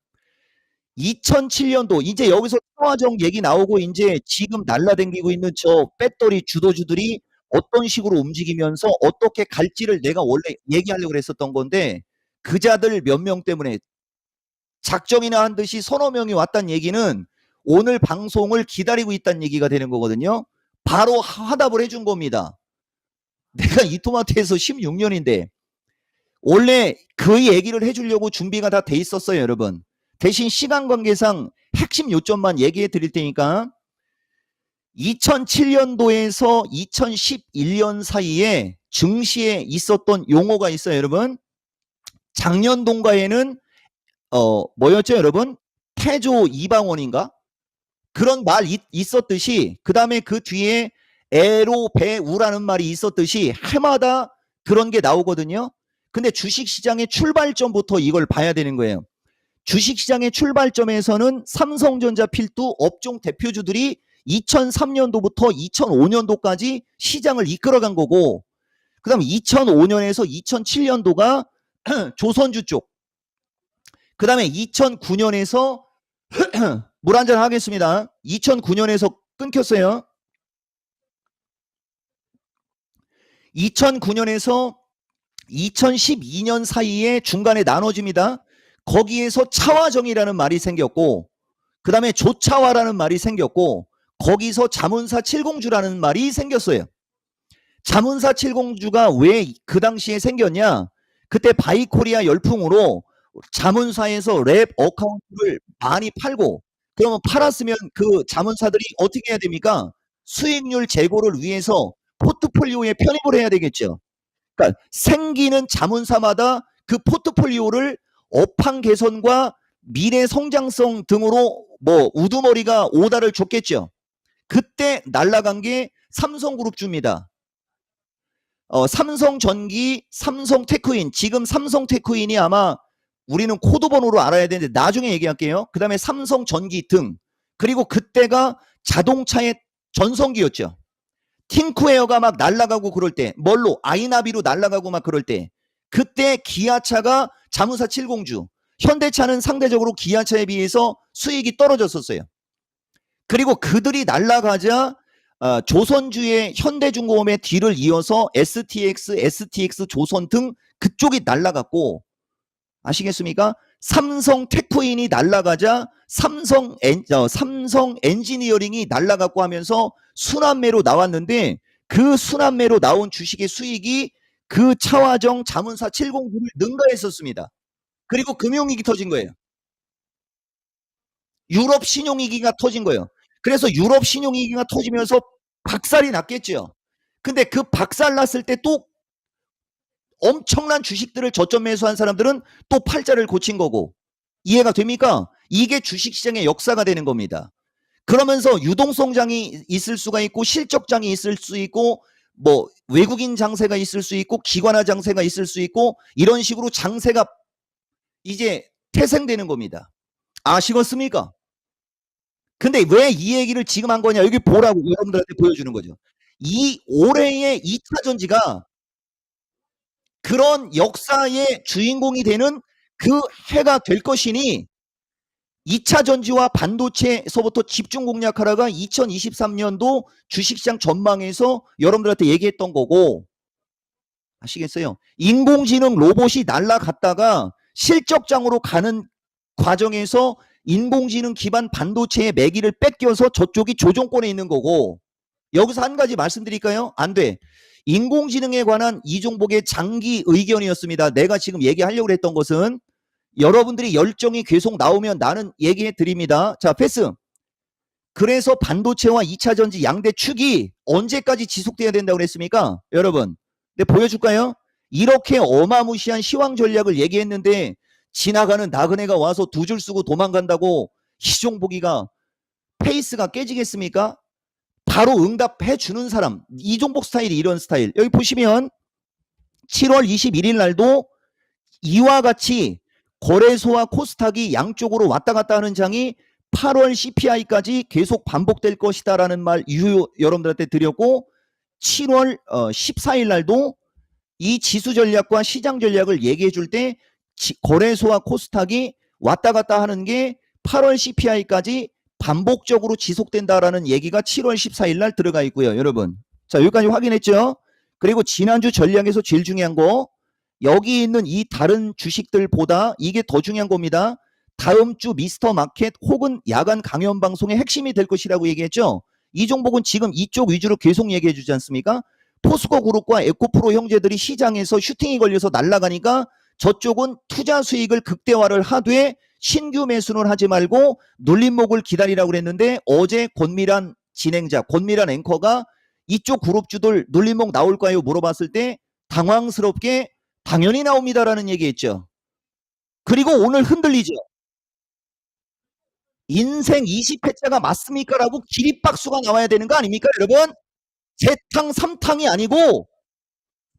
2007년도 이제 여기서 차화정 얘기 나오고 이제 지금 날라다니고 있는 저 배터리 주도주들이 어떤 식으로 움직이면서 어떻게 갈지를 내가 원래 얘기하려고 했었던 건데 그자들 몇 명 때문에 작정이나 한 듯이 서너 명이 왔다는 얘기는 오늘 방송을 기다리고 있다는 얘기가 되는 거거든요. 바로 화답을 해준 겁니다. 내가 이토마토에서 16년인데 원래 그 얘기를 해주려고 준비가 다 돼 있었어요, 여러분. 대신 시간 관계상 핵심 요점만 얘기해 드릴 테니까 2007년도에서 2011년 사이에 증시에 있었던 용어가 있어요, 여러분. 작년 동가에는 뭐였죠, 여러분? 태조 이방원인가? 그런 말 있었듯이 그 다음에 그 뒤에 애로 배우라는 말이 있었듯이 해마다 그런 게 나오거든요. 근데 주식시장의 출발점부터 이걸 봐야 되는 거예요. 주식시장의 출발점에서는 삼성전자 필두 업종 대표주들이 2003년도부터 2005년도까지 시장을 이끌어간 거고 그 다음 2005년에서 2007년도가 조선주 쪽 그 다음에 2009년에서 물 한잔 하겠습니다. 2009년에서 끊겼어요. 2009년에서 2012년 사이에 중간에 나눠집니다. 거기에서 차화정이라는 말이 생겼고 그 다음에 조차화라는 말이 생겼고 거기서 자문사 7공주라는 말이 생겼어요. 자문사 7공주가 왜 그 당시에 생겼냐? 그때 바이코리아 열풍으로 자문사에서 랩 어카운트를 많이 팔고, 그러면 팔았으면 그 자문사들이 어떻게 해야 됩니까? 수익률 제고를 위해서 포트폴리오에 편입을 해야 되겠죠. 그러니까 생기는 자문사마다 그 포트폴리오를 업황 개선과 미래 성장성 등으로 뭐 우두머리가 오다를 줬겠죠. 그때 날라간 게 삼성그룹주입니다. 삼성전기, 삼성테크인. 지금 삼성테크인이 아마 우리는 코드 번호로 알아야 되는데 나중에 얘기할게요. 그 다음에 삼성전기 등. 그리고 그때가 자동차의 전성기였죠. 팅쿠에어가 막 날아가고 그럴 때, 뭘로? 아이나비로 날아가고 막 그럴 때, 그때 기아차가 자문사 70주, 현대차는 상대적으로 기아차에 비해서 수익이 떨어졌었어요. 그리고 그들이 날아가자 조선주의 현대중공업의 뒤를 이어서 STX, STX 조선 등 그쪽이 날아갔고, 아시겠습니까? 삼성 테크인이 날아가자 삼성 엔지니어링이 날아갔고 하면서 순환매로 나왔는데, 그 순환매로 나온 주식의 수익이 그 차화정 자문사 709를 능가했었습니다. 그리고 금융위기 터진 거예요. 유럽 신용위기가 터진 거예요. 그래서 유럽 신용위기가 터지면서 박살이 났겠죠. 근데 그 박살 났을 때 또 엄청난 주식들을 저점 매수한 사람들은 또 팔자를 고친 거고, 이해가 됩니까? 이게 주식시장의 역사가 되는 겁니다. 그러면서 유동성장이 있을 수가 있고, 실적장이 있을 수 있고, 뭐 외국인 장세가 있을 수 있고, 기관화 장세가 있을 수 있고, 이런 식으로 장세가 이제 태생되는 겁니다. 아시겠습니까? 근데 왜 이 얘기를 지금 한 거냐? 여기 보라고 여러분들한테 보여주는 거죠. 이 올해의 2차 전지가 그런 역사의 주인공이 되는 그 해가 될 것이니, 2차 전지와 반도체에서부터 집중 공략하라가 2023년도 주식시장 전망에서 여러분들한테 얘기했던 거고, 아시겠어요? 인공지능 로봇이 날아갔다가 실적장으로 가는 과정에서 인공지능 기반 반도체의 매기를 뺏겨서 저쪽이 조정권에 있는 거고, 여기서 한 가지 말씀드릴까요? 안 돼. 인공지능에 관한 이종복의 장기 의견이었습니다. 내가 지금 얘기하려고 했던 것은, 여러분들이 열정이 계속 나오면 나는 얘기해 드립니다. 자, 패스. 그래서 반도체와 2차 전지 양대 축이 언제까지 지속돼야 된다고 그랬습니까? 여러분, 네, 보여줄까요? 이렇게 어마무시한 시황 전략을 얘기했는데 지나가는 나그네가 와서 두 줄 쓰고 도망간다고 이종복이가 페이스가 깨지겠습니까? 바로 응답해 주는 사람, 이종복 스타일이 이런 스타일. 여기 보시면 7월 21일 날도 이와 같이 거래소와 코스닥이 양쪽으로 왔다 갔다 하는 장이 8월 CPI까지 계속 반복될 것이다라는 말 여러분들한테 드렸고, 7월 14일 날도 이 지수 전략과 시장 전략을 얘기해 줄 때 거래소와 코스닥이 왔다 갔다 하는 게 8월 CPI까지 반복적으로 지속된다라는 얘기가 7월 14일 날 들어가 있고요. 여러분, 자, 여기까지 확인했죠? 그리고 지난주 전략에서 제일 중요한 거, 여기 있는 이 다른 주식들보다 이게 더 중요한 겁니다. 다음 주 미스터 마켓 혹은 야간 강연 방송의 핵심이 될 것이라고 얘기했죠. 이 종목은 지금 이쪽 위주로 계속 얘기해 주지 않습니까? 포스코 그룹과 에코프로 형제들이 시장에서 슈팅이 걸려서 날아가니까 저쪽은 투자 수익을 극대화를 하되 신규 매수는 하지 말고 눌림목을 기다리라고 그랬는데, 어제 권미란 진행자, 권미란 앵커가 이쪽 그룹주들 눌림목 나올까요? 물어봤을 때 당황스럽게 당연히 나옵니다라는 얘기했죠. 그리고 오늘 흔들리죠. 인생 20회차가 맞습니까? 라고 기립박수가 나와야 되는 거 아닙니까, 여러분? 재탕 3탕이 아니고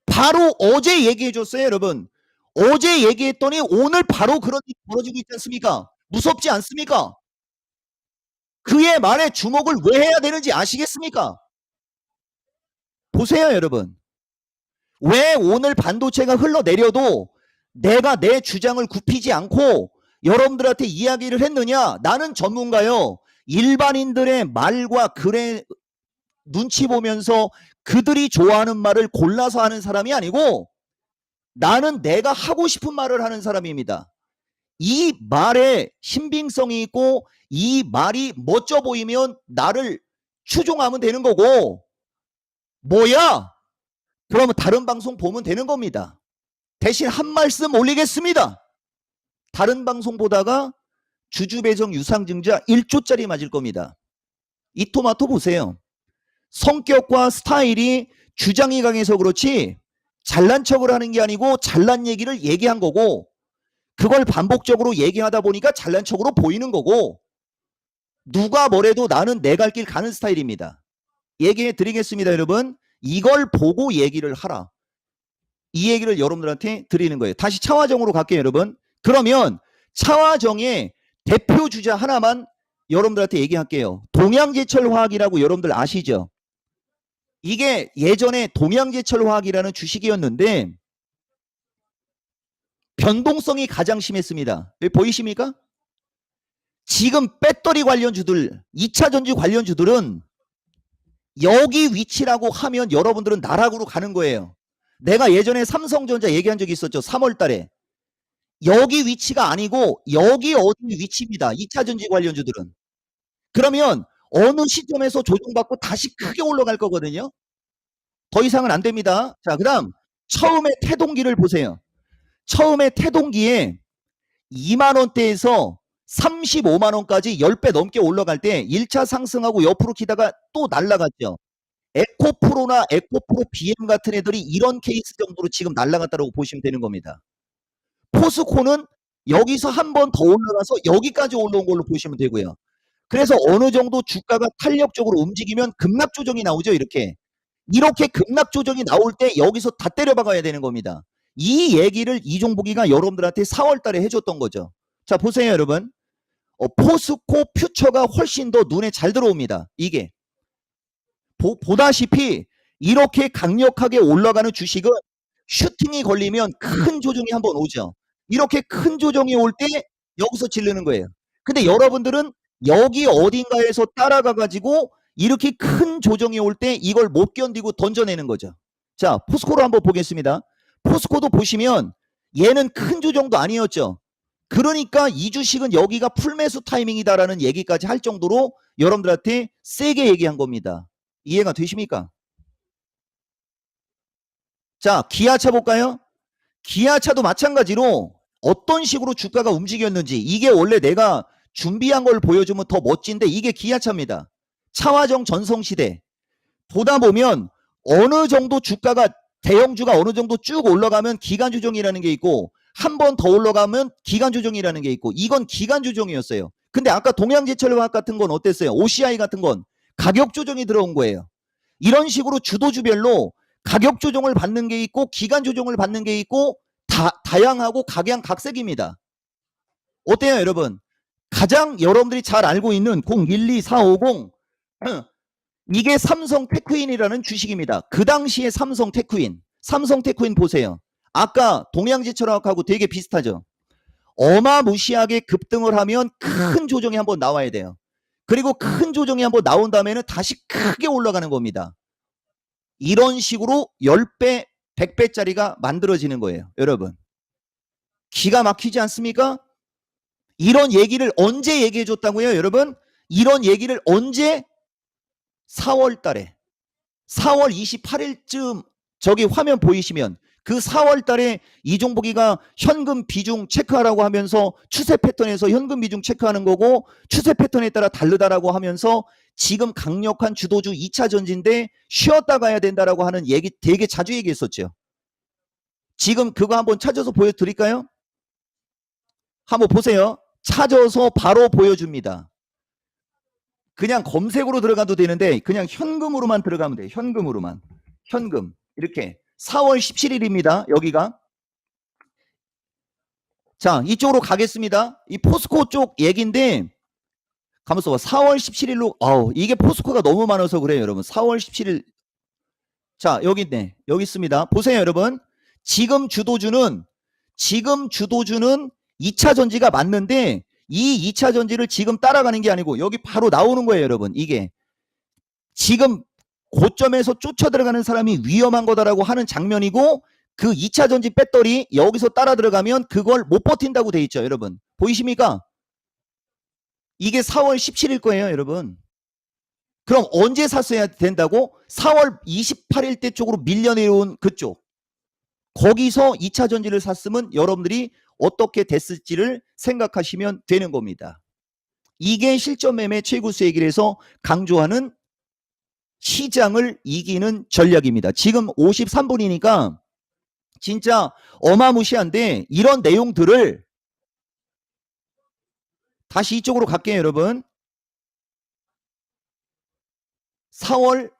바로 어제 얘기해 줬어요, 여러분. 어제 얘기했더니 오늘 바로 그런 일이 벌어지고 있지 않습니까? 무섭지 않습니까? 그의 말에 주목을 왜 해야 되는지 아시겠습니까? 보세요, 여러분. 왜 오늘 반도체가 흘러내려도 내가 내 주장을 굽히지 않고 여러분들한테 이야기를 했느냐? 나는 전문가요. 일반인들의 말과 글에 눈치 보면서 그들이 좋아하는 말을 골라서 하는 사람이 아니고, 나는 내가 하고 싶은 말을 하는 사람입니다. 이 말에 신빙성이 있고 이 말이 멋져 보이면 나를 추종하면 되는 거고, 뭐야? 그러면 다른 방송 보면 되는 겁니다. 대신 한 말씀 올리겠습니다. 다른 방송 보다가 주주배정 유상증자 1조짜리 맞을 겁니다. 이 토마토 보세요. 성격과 스타일이 주장이 강해서 그렇지 잘난 척을 하는 게 아니고 잘난 얘기를 얘기한 거고, 그걸 반복적으로 얘기하다 보니까 잘난 척으로 보이는 거고, 누가 뭐래도 나는 내 갈 길 가는 스타일입니다. 얘기해 드리겠습니다. 여러분, 이걸 보고 얘기를 하라. 이 얘기를 여러분들한테 드리는 거예요. 다시 차화정으로 갈게요. 여러분, 그러면 차화정의 대표 주자 하나만 여러분들한테 얘기할게요. 동양제철화학이라고 여러분들 아시죠? 이게 예전에 동양제철화학이라는 주식이었는데 변동성이 가장 심했습니다. 여기 보이십니까? 지금 배터리 관련주들, 2차전지 관련주들은 여기 위치라고 하면 여러분들은 나락으로 가는 거예요. 내가 예전에 삼성전자 얘기한 적이 있었죠. 3월 달에. 여기 위치가 아니고 여기 어디 위치입니다. 2차전지 관련주들은. 그러면 어느 시점에서 조정받고 다시 크게 올라갈 거거든요. 더 이상은 안 됩니다. 자, 그 다음 처음에 태동기를 보세요. 처음에 태동기에 2만원대에서 35만원까지 10배 넘게 올라갈 때 1차 상승하고 옆으로 기다가 또 날아갔죠. 에코프로나 에코프로 BM 같은 애들이 이런 케이스 정도로 지금 날아갔다고 보시면 되는 겁니다. 포스코는 여기서 한 번 더 올라가서 여기까지 올라온 걸로 보시면 되고요. 그래서 어느 정도 주가가 탄력적으로 움직이면 급락 조정이 나오죠. 이렇게 급락 조정이 나올 때 여기서 다 때려박아야 되는 겁니다. 이 얘기를 이종복이가 여러분들한테 4월 달에 해줬던 거죠. 자, 보세요 여러분. 포스코 퓨처가 훨씬 더 눈에 잘 들어옵니다. 이게 보다시피 이렇게 강력하게 올라가는 주식은 슈팅이 걸리면 큰 조정이 한번 오죠. 이렇게 큰 조정이 올 때 여기서 지르는 거예요. 근데 여러분들은 여기 어딘가에서 따라가 가지고 이렇게 큰 조정이 올 때 이걸 못 견디고 던져내는 거죠. 자, 포스코로 한번 보겠습니다. 포스코도 보시면 얘는 큰 조정도 아니었죠. 그러니까 이 주식은 여기가 풀매수 타이밍이다라는 얘기까지 할 정도로 여러분들한테 세게 얘기한 겁니다. 이해가 되십니까? 자, 기아차 볼까요? 기아차도 마찬가지로 어떤 식으로 주가가 움직였는지, 이게 원래 내가 준비한 걸 보여주면 더 멋진데 이게 기아차입니다. 차화정 전성시대 보다 보면 어느 정도 주가가 대형주가 어느 정도 쭉 올라가면 기간조정이라는 게 있고 한 번 더 올라가면 기간조정이라는 게 있고, 이건 기간조정이었어요. 근데 아까 동양제철화학 같은 건 어땠어요? OCI 같은 건 가격 조정이 들어온 거예요. 이런 식으로 주도주별로 가격 조정을 받는 게 있고 기간 조정을 받는 게 있고 다양하고 각양각색입니다. 어때요 여러분? 가장 여러분들이 잘 알고 있는 012450 이게 삼성 테크윈이라는 주식입니다. 그 당시에 삼성 테크윈 보세요. 아까 동양제철화학하고 되게 비슷하죠. 어마무시하게 급등을 하면 큰 조정이 한번 나와야 돼요. 그리고 큰 조정이 한번 나온 다음에는 다시 크게 올라가는 겁니다. 이런 식으로 10배, 100배짜리가 만들어지는 거예요. 여러분. 기가 막히지 않습니까? 이런 얘기를 언제 얘기해 줬다고요? 여러분. 이런 얘기를 언제? 4월 달에. 4월 28일쯤 저기 화면 보이시면 그 4월 달에 이종복이가 현금 비중 체크하라고 하면서 추세 패턴에서 현금 비중 체크하는 거고 추세 패턴에 따라 다르다라고 하면서 지금 강력한 주도주 2차 전지인데 쉬었다 가야 된다라고 하는 얘기 되게 자주 얘기했었죠. 지금 그거 한번 찾아서 보여드릴까요? 한번 보세요. 찾아서 바로 보여줍니다. 그냥 검색으로 들어가도 되는데 그냥 현금으로만 들어가면 돼요. 현금으로만. 현금. 이렇게 4월 17일입니다. 여기가. 자, 이쪽으로 가겠습니다. 이 포스코 쪽 얘기인데 가만있어 봐. 4월 17일로 이게 포스코가 너무 많아서 그래요 여러분. 4월 17일. 자, 여기 있네. 여기 있습니다. 보세요 여러분. 지금 주도주는 2차 전지가 맞는데 이 2차 전지를 지금 따라가는 게 아니고 여기 바로 나오는 거예요 여러분. 이게 지금 고점에서 쫓아 들어가는 사람이 위험한 거다라고 하는 장면이고 그 2차 전지 배터리 여기서 따라 들어가면 그걸 못 버틴다고 돼 있죠 여러분. 보이십니까? 이게 4월 17일 거예요 여러분. 그럼 언제 샀어야 된다고? 4월 28일 때 쪽으로 밀려 내려온 그쪽. 거기서 2차 전지를 샀으면 여러분들이 어떻게 됐을지를 생각하시면 되는 겁니다. 이게 실전 매매 최고 수익이라서 강조하는 시장을 이기는 전략입니다. 지금 53분이니까 진짜 어마무시한데 이런 내용들을 다시 이쪽으로 갈게요, 여러분. 4월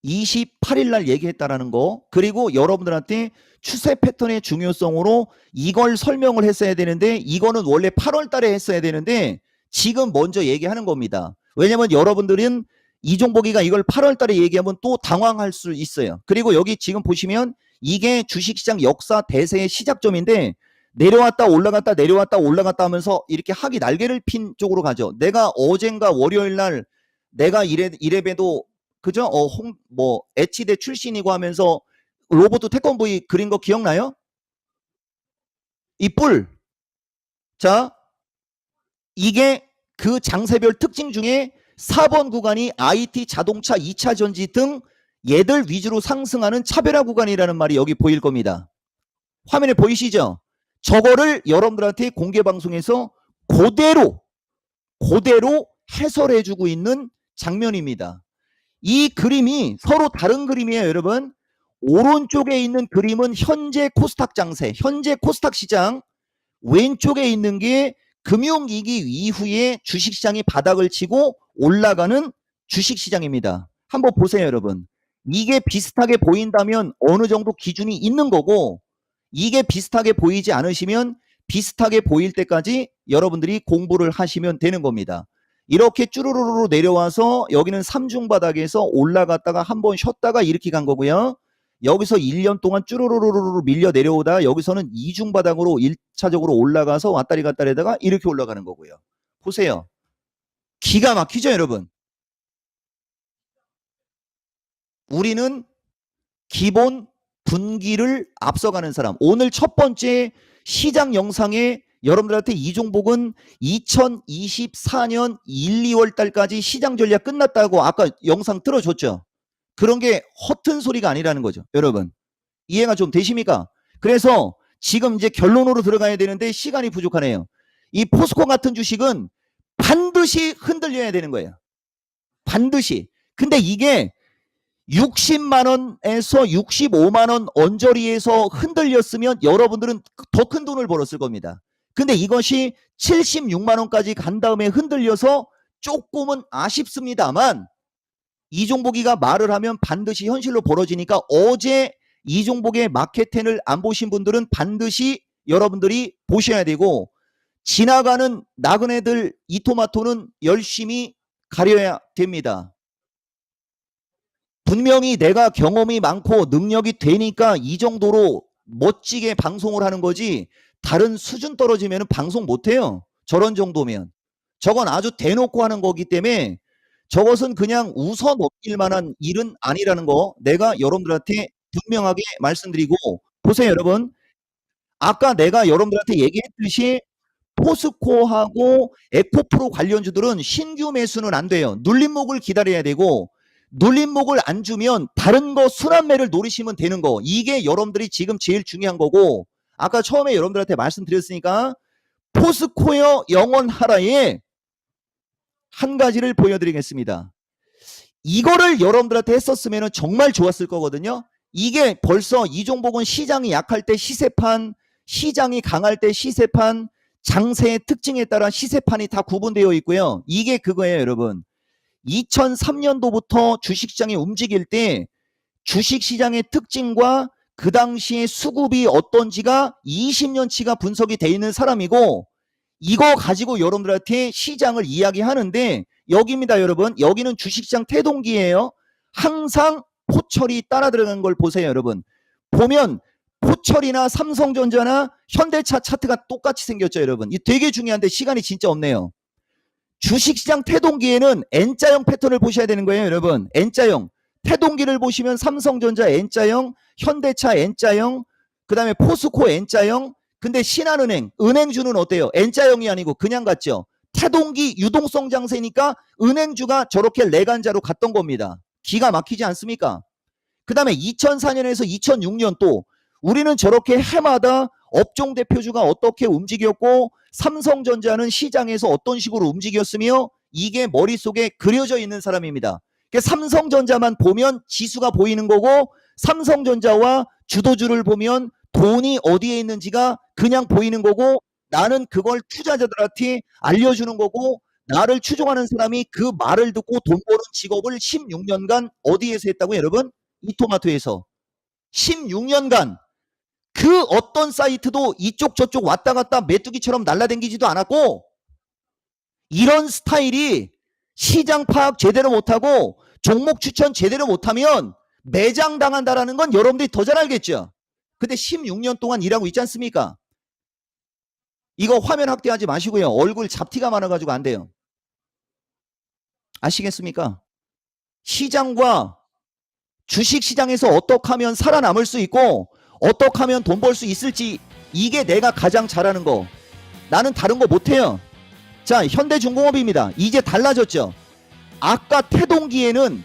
28일 날 얘기했다라는 거, 그리고 여러분들한테 추세 패턴의 중요성으로 이걸 설명을 했어야 되는데 이거는 원래 8월 달에 했어야 되는데 지금 먼저 얘기하는 겁니다. 왜냐면 여러분들은 이종복이가 이걸 8월 달에 얘기하면 또 당황할 수 있어요. 그리고 여기 지금 보시면 이게 주식시장 역사 대세의 시작점인데 내려왔다 올라갔다 내려왔다 올라갔다 하면서 이렇게 학이 날개를 핀 쪽으로 가죠. 내가 어젠가 월요일 날 내가 이래봬도 그죠? 애치대 출신이고 하면서 로봇 태권브이 그린 거 기억나요? 이 뿔. 자, 이게 그 장세별 특징 중에 4번 구간이 IT, 자동차, 2차 전지 등 얘들 위주로 상승하는 차별화 구간이라는 말이 여기 보일 겁니다. 화면에 보이시죠? 저거를 여러분들한테 공개 방송에서 그대로 해설해주고 있는 장면입니다. 이 그림이 서로 다른 그림이에요, 여러분. 오른쪽에 있는 그림은 현재 코스닥 장세, 현재 코스닥 시장. 왼쪽에 있는 게 금융위기 이후에 주식시장이 바닥을 치고 올라가는 주식시장입니다. 한번 보세요, 여러분. 이게 비슷하게 보인다면 어느 정도 기준이 있는 거고, 이게 비슷하게 보이지 않으시면 비슷하게 보일 때까지 여러분들이 공부를 하시면 되는 겁니다. 이렇게 쭈루루루 내려와서 여기는 3중 바닥에서 올라갔다가 한번 쉬었다가 이렇게 간 거고요. 여기서 1년 동안 쭈루루루루 밀려 내려오다 여기서는 2중 바닥으로 1차적으로 올라가서 왔다리 갔다리 하다가 이렇게 올라가는 거고요. 보세요. 기가 막히죠, 여러분? 우리는 기본 분기를 앞서가는 사람. 오늘 첫 번째 시장 영상에 여러분들한테 이종복은 2024년 1, 2월 달까지 시장 전략 끝났다고 아까 영상 틀어줬죠. 그런 게 허튼 소리가 아니라는 거죠. 여러분 이해가 좀 되십니까? 그래서 지금 이제 결론으로 들어가야 되는데 시간이 부족하네요. 이 포스코 같은 주식은 반드시 흔들려야 되는 거예요. 반드시. 근데 이게 60만 원에서 65만 원 언저리에서 흔들렸으면 여러분들은 더 큰 돈을 벌었을 겁니다. 근데 이것이 76만 원까지 간 다음에 흔들려서 조금은 아쉽습니다만 이종복이가 말을 하면 반드시 현실로 벌어지니까 어제 이종복의 마켓10을 안 보신 분들은 반드시 여러분들이 보셔야 되고 지나가는 나그네들 이 토마토는 열심히 가려야 됩니다. 분명히 내가 경험이 많고 능력이 되니까 이 정도로 멋지게 방송을 하는 거지 다른 수준 떨어지면 방송 못해요. 저런 정도면. 저건 아주 대놓고 하는 거기 때문에 저것은 그냥 웃어 넘길 만한 일은 아니라는 거 내가 여러분들한테 분명하게 말씀드리고 보세요, 여러분. 아까 내가 여러분들한테 얘기했듯이 포스코하고 에코프로 관련주들은 신규 매수는 안 돼요. 눌림목을 기다려야 되고 눌림목을 안 주면 다른 거 순환매를 노리시면 되는 거. 이게 여러분들이 지금 제일 중요한 거고 아까 처음에 여러분들한테 말씀드렸으니까 포스코여 영원하라에 한 가지를 보여드리겠습니다. 이거를 여러분들한테 했었으면 정말 좋았을 거거든요. 이게 벌써 이종복은 시장이 약할 때 시세판, 시장이 강할 때 시세판, 장세의 특징에 따라 시세판이 다 구분되어 있고요. 이게 그거예요, 여러분. 2003년도부터 주식시장이 움직일 때 주식시장의 특징과 그 당시의 수급이 어떤지가 20년치가 분석이 돼 있는 사람이고 이거 가지고 여러분들한테 시장을 이야기하는데 여기입니다, 여러분. 여기는 주식시장 태동기예요. 항상 포철이 따라 들어간 걸 보세요, 여러분. 보면 포철이나 삼성전자나 현대차 차트가 똑같이 생겼죠, 여러분. 이 되게 중요한데 시간이 진짜 없네요. 주식시장 태동기에는 N자형 패턴을 보셔야 되는 거예요, 여러분. N자형. 태동기를 보시면 삼성전자 N자형, 현대차 N자형, 그 다음에 포스코 N자형. 근데 신한은행, 은행주는 어때요? N자형이 아니고 그냥 갔죠. 태동기 유동성 장세니까 은행주가 저렇게 레간자로 갔던 겁니다. 기가 막히지 않습니까? 그 다음에 2004년에서 2006년 또 우리는 저렇게 해마다 업종 대표주가 어떻게 움직였고 삼성전자는 시장에서 어떤 식으로 움직였으며 이게 머릿속에 그려져 있는 사람입니다. 그러니까 삼성전자만 보면 지수가 보이는 거고 삼성전자와 주도주를 보면 돈이 어디에 있는지가 그냥 보이는 거고 나는 그걸 투자자들한테 알려주는 거고 나를 추종하는 사람이 그 말을 듣고 돈 버는 직업을 16년간 어디에서 했다고요, 여러분? 이토마토에서. 16년간 그 어떤 사이트도 이쪽 저쪽 왔다 갔다 메뚜기처럼 날라다니지도 않았고 이런 스타일이 시장 파악 제대로 못하고 종목 추천 제대로 못하면 매장당한다라는 건 여러분들이 더 잘 알겠죠. 근데 16년 동안 일하고 있지 않습니까? 이거 화면 확대하지 마시고요. 얼굴 잡티가 많아가지고 안 돼요. 아시겠습니까? 시장과 주식시장에서 어떻게 하면 살아남을 수 있고 어떻게 하면 돈 벌 수 있을지 이게 내가 가장 잘하는 거. 나는 다른 거 못해요. 자, 현대중공업입니다. 이제 달라졌죠. 아까 태동기에는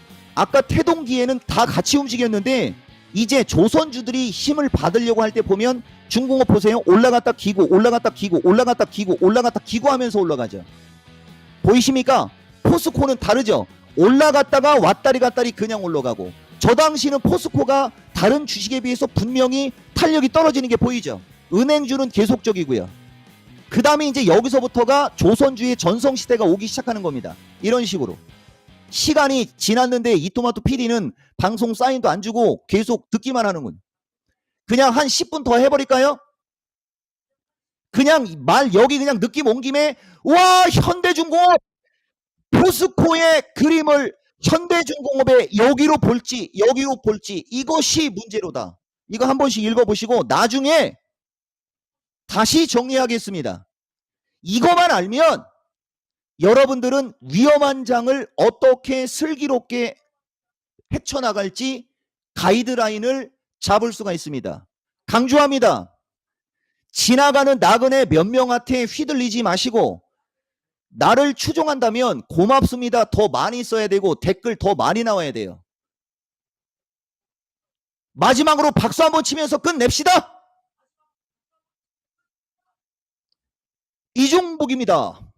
다 같이 움직였는데 이제 조선주들이 힘을 받으려고 할 때 보면 중공업 보세요. 올라갔다 기고 올라갔다 기고 올라갔다 기고 올라갔다 기고 하면서 올라가죠. 보이십니까? 포스코는 다르죠. 올라갔다가 왔다리 갔다리 그냥 올라가고 저 당시는 포스코가 다른 주식에 비해서 분명히 탄력이 떨어지는 게 보이죠. 은행주는 계속적이고요. 그 다음에 이제 여기서부터가 조선주의 전성시대가 오기 시작하는 겁니다. 이런 식으로. 시간이 지났는데 이토마토 PD는 방송 사인도 안 주고 계속 듣기만 하는군. 그냥 한 10분 더 해버릴까요? 그냥 말 여기 그냥 느낌 온 김에 와 현대중공업 포스코의 그림을 현대중공업의 여기로 볼지 이것이 문제로다. 이거 한 번씩 읽어보시고 나중에 다시 정리하겠습니다. 이거만 알면 여러분들은 위험한 장을 어떻게 슬기롭게 헤쳐나갈지 가이드라인을 잡을 수가 있습니다. 강조합니다. 지나가는 나그네 몇 명한테 휘둘리지 마시고 나를 추종한다면 고맙습니다. 더 많이 써야 되고 댓글 더 많이 나와야 돼요. 마지막으로 박수 한번 치면서 끝냅시다. 이종복입니다.